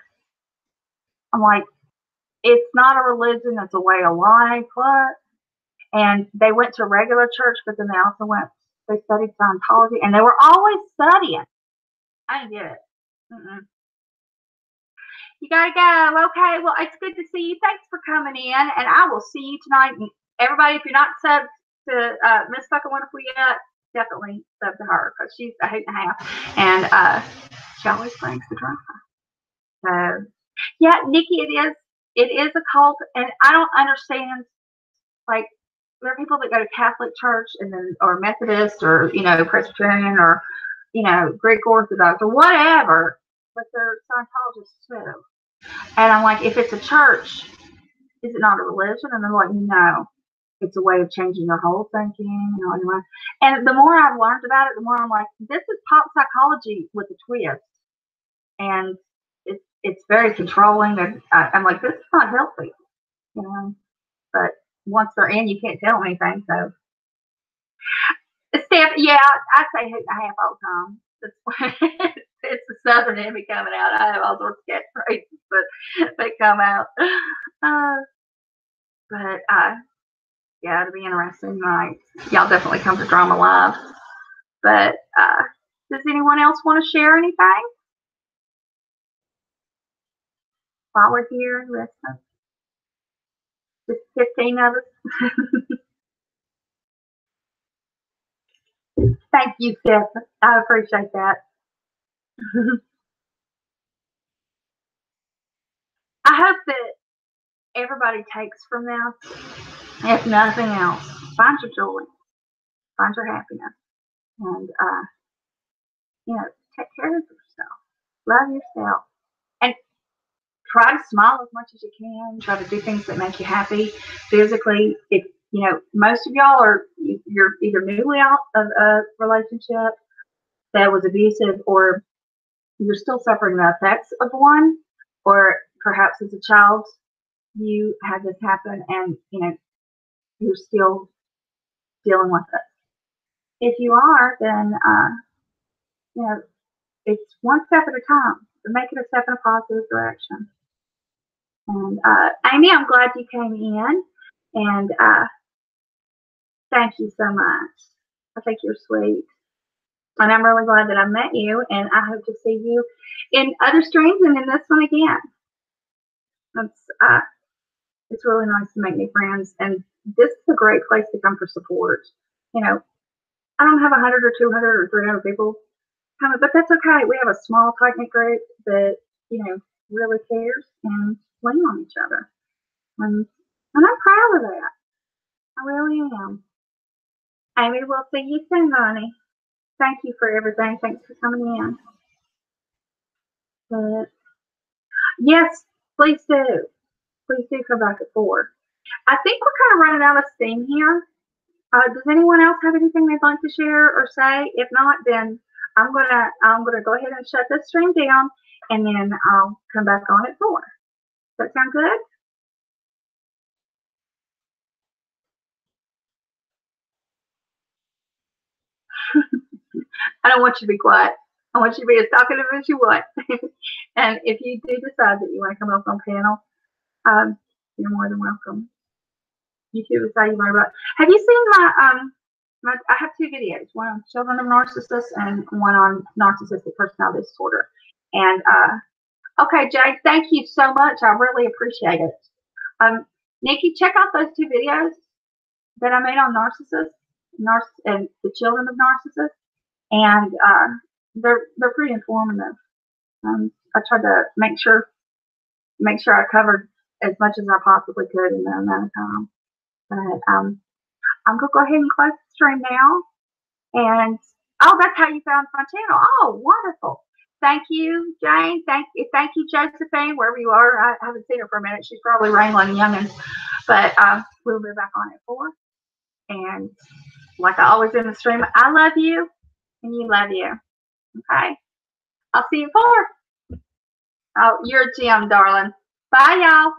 I'm like, it's not a religion, it's a way of life. What? And they went to regular church, but then they studied Scientology, and they were always studying. I didn't get it. You gotta go. Okay, well, it's good to see you. Thanks for coming in, and I will see you tonight. And everybody, if you're not subbed to Miss Fucking Wonderful yet, definitely sub to her, because she's a hoot and a half, and she always brings the drama. So, yeah, Nikki, it is a cult, and I don't understand. Like, there are people that go to Catholic church or Methodist or Presbyterian or Greek Orthodox or whatever, but they're Scientologists too. And I'm like, if it's a church, is it not a religion? And they're like, no, it's a way of changing your whole thinking. And the more I've learned about it, the more I'm like, this is pop psychology with a twist, and it's very controlling. And I'm like, this is not healthy, But once they're in, you can't tell them anything. So, Steph, yeah, I say hoot and a half all the time. It's the Southern in me coming out. I have all sorts of catchphrases, but they come out. Yeah, it'll be interesting tonight. Y'all definitely come to Drama Live. But does anyone else want to share anything while we're here listening? Just 15 of us. Thank you, Steph. I appreciate that. I hope that everybody takes from this, if nothing else, find your joy, find your happiness, and take care of yourself, love yourself, and try to smile as much as you can. Try to do things that make you happy physically. If most of y'all you're either newly out of a relationship that was abusive, or you're still suffering the effects of one, or perhaps as a child you had this happen and you're still dealing with it. If you are, then it's one step at a time. Make it a step in a positive direction. And Amy, I'm glad you came in, and thank you so much. I think you're sweet, and I'm really glad that I met you, and I hope to see you in other streams and in this one again. It's really nice to make new friends, and this is a great place to come for support. You know, I don't have 100 or 200 or 300 people coming, but that's okay. We have a small, tight-knit group that, you know, really cares and lean on each other. And I'm proud of that. I really am. Amy, we'll see you soon, honey. Thank you for everything. Thanks for coming in. But yes, please do. Please do come back at 4. I think we're kind of running out of steam here. Does anyone else have anything they'd like to share or say? If not, then I'm gonna go ahead and shut this stream down, and then I'll come back on at 4. Does that sound good? I don't want you to be quiet. I want you to be as talkative as you want. And if you do decide that you want to come up on panel, you're more than welcome. YouTube is how you learn about. Have you seen my I have 2 videos, one on children of narcissists and one on narcissistic personality disorder. And okay, Jay, thank you so much. I really appreciate it. Nikki, check out those 2 videos that I made on narcissists, and the children of narcissists, and they're pretty informative. I tried to make sure I covered as much as I possibly could in the amount of time. But I'm gonna go ahead and close the stream now. And oh, that's how you found my channel. Oh, wonderful. Thank you, Jane. Thank you, Josephine, wherever you are. I haven't seen her for a minute. She's probably wrangling youngins. But we'll be back on at 4. And like I always in the stream, I love you and you love you. Okay? I'll see you at 4. Oh, you're a gem, darling. Bye, y'all.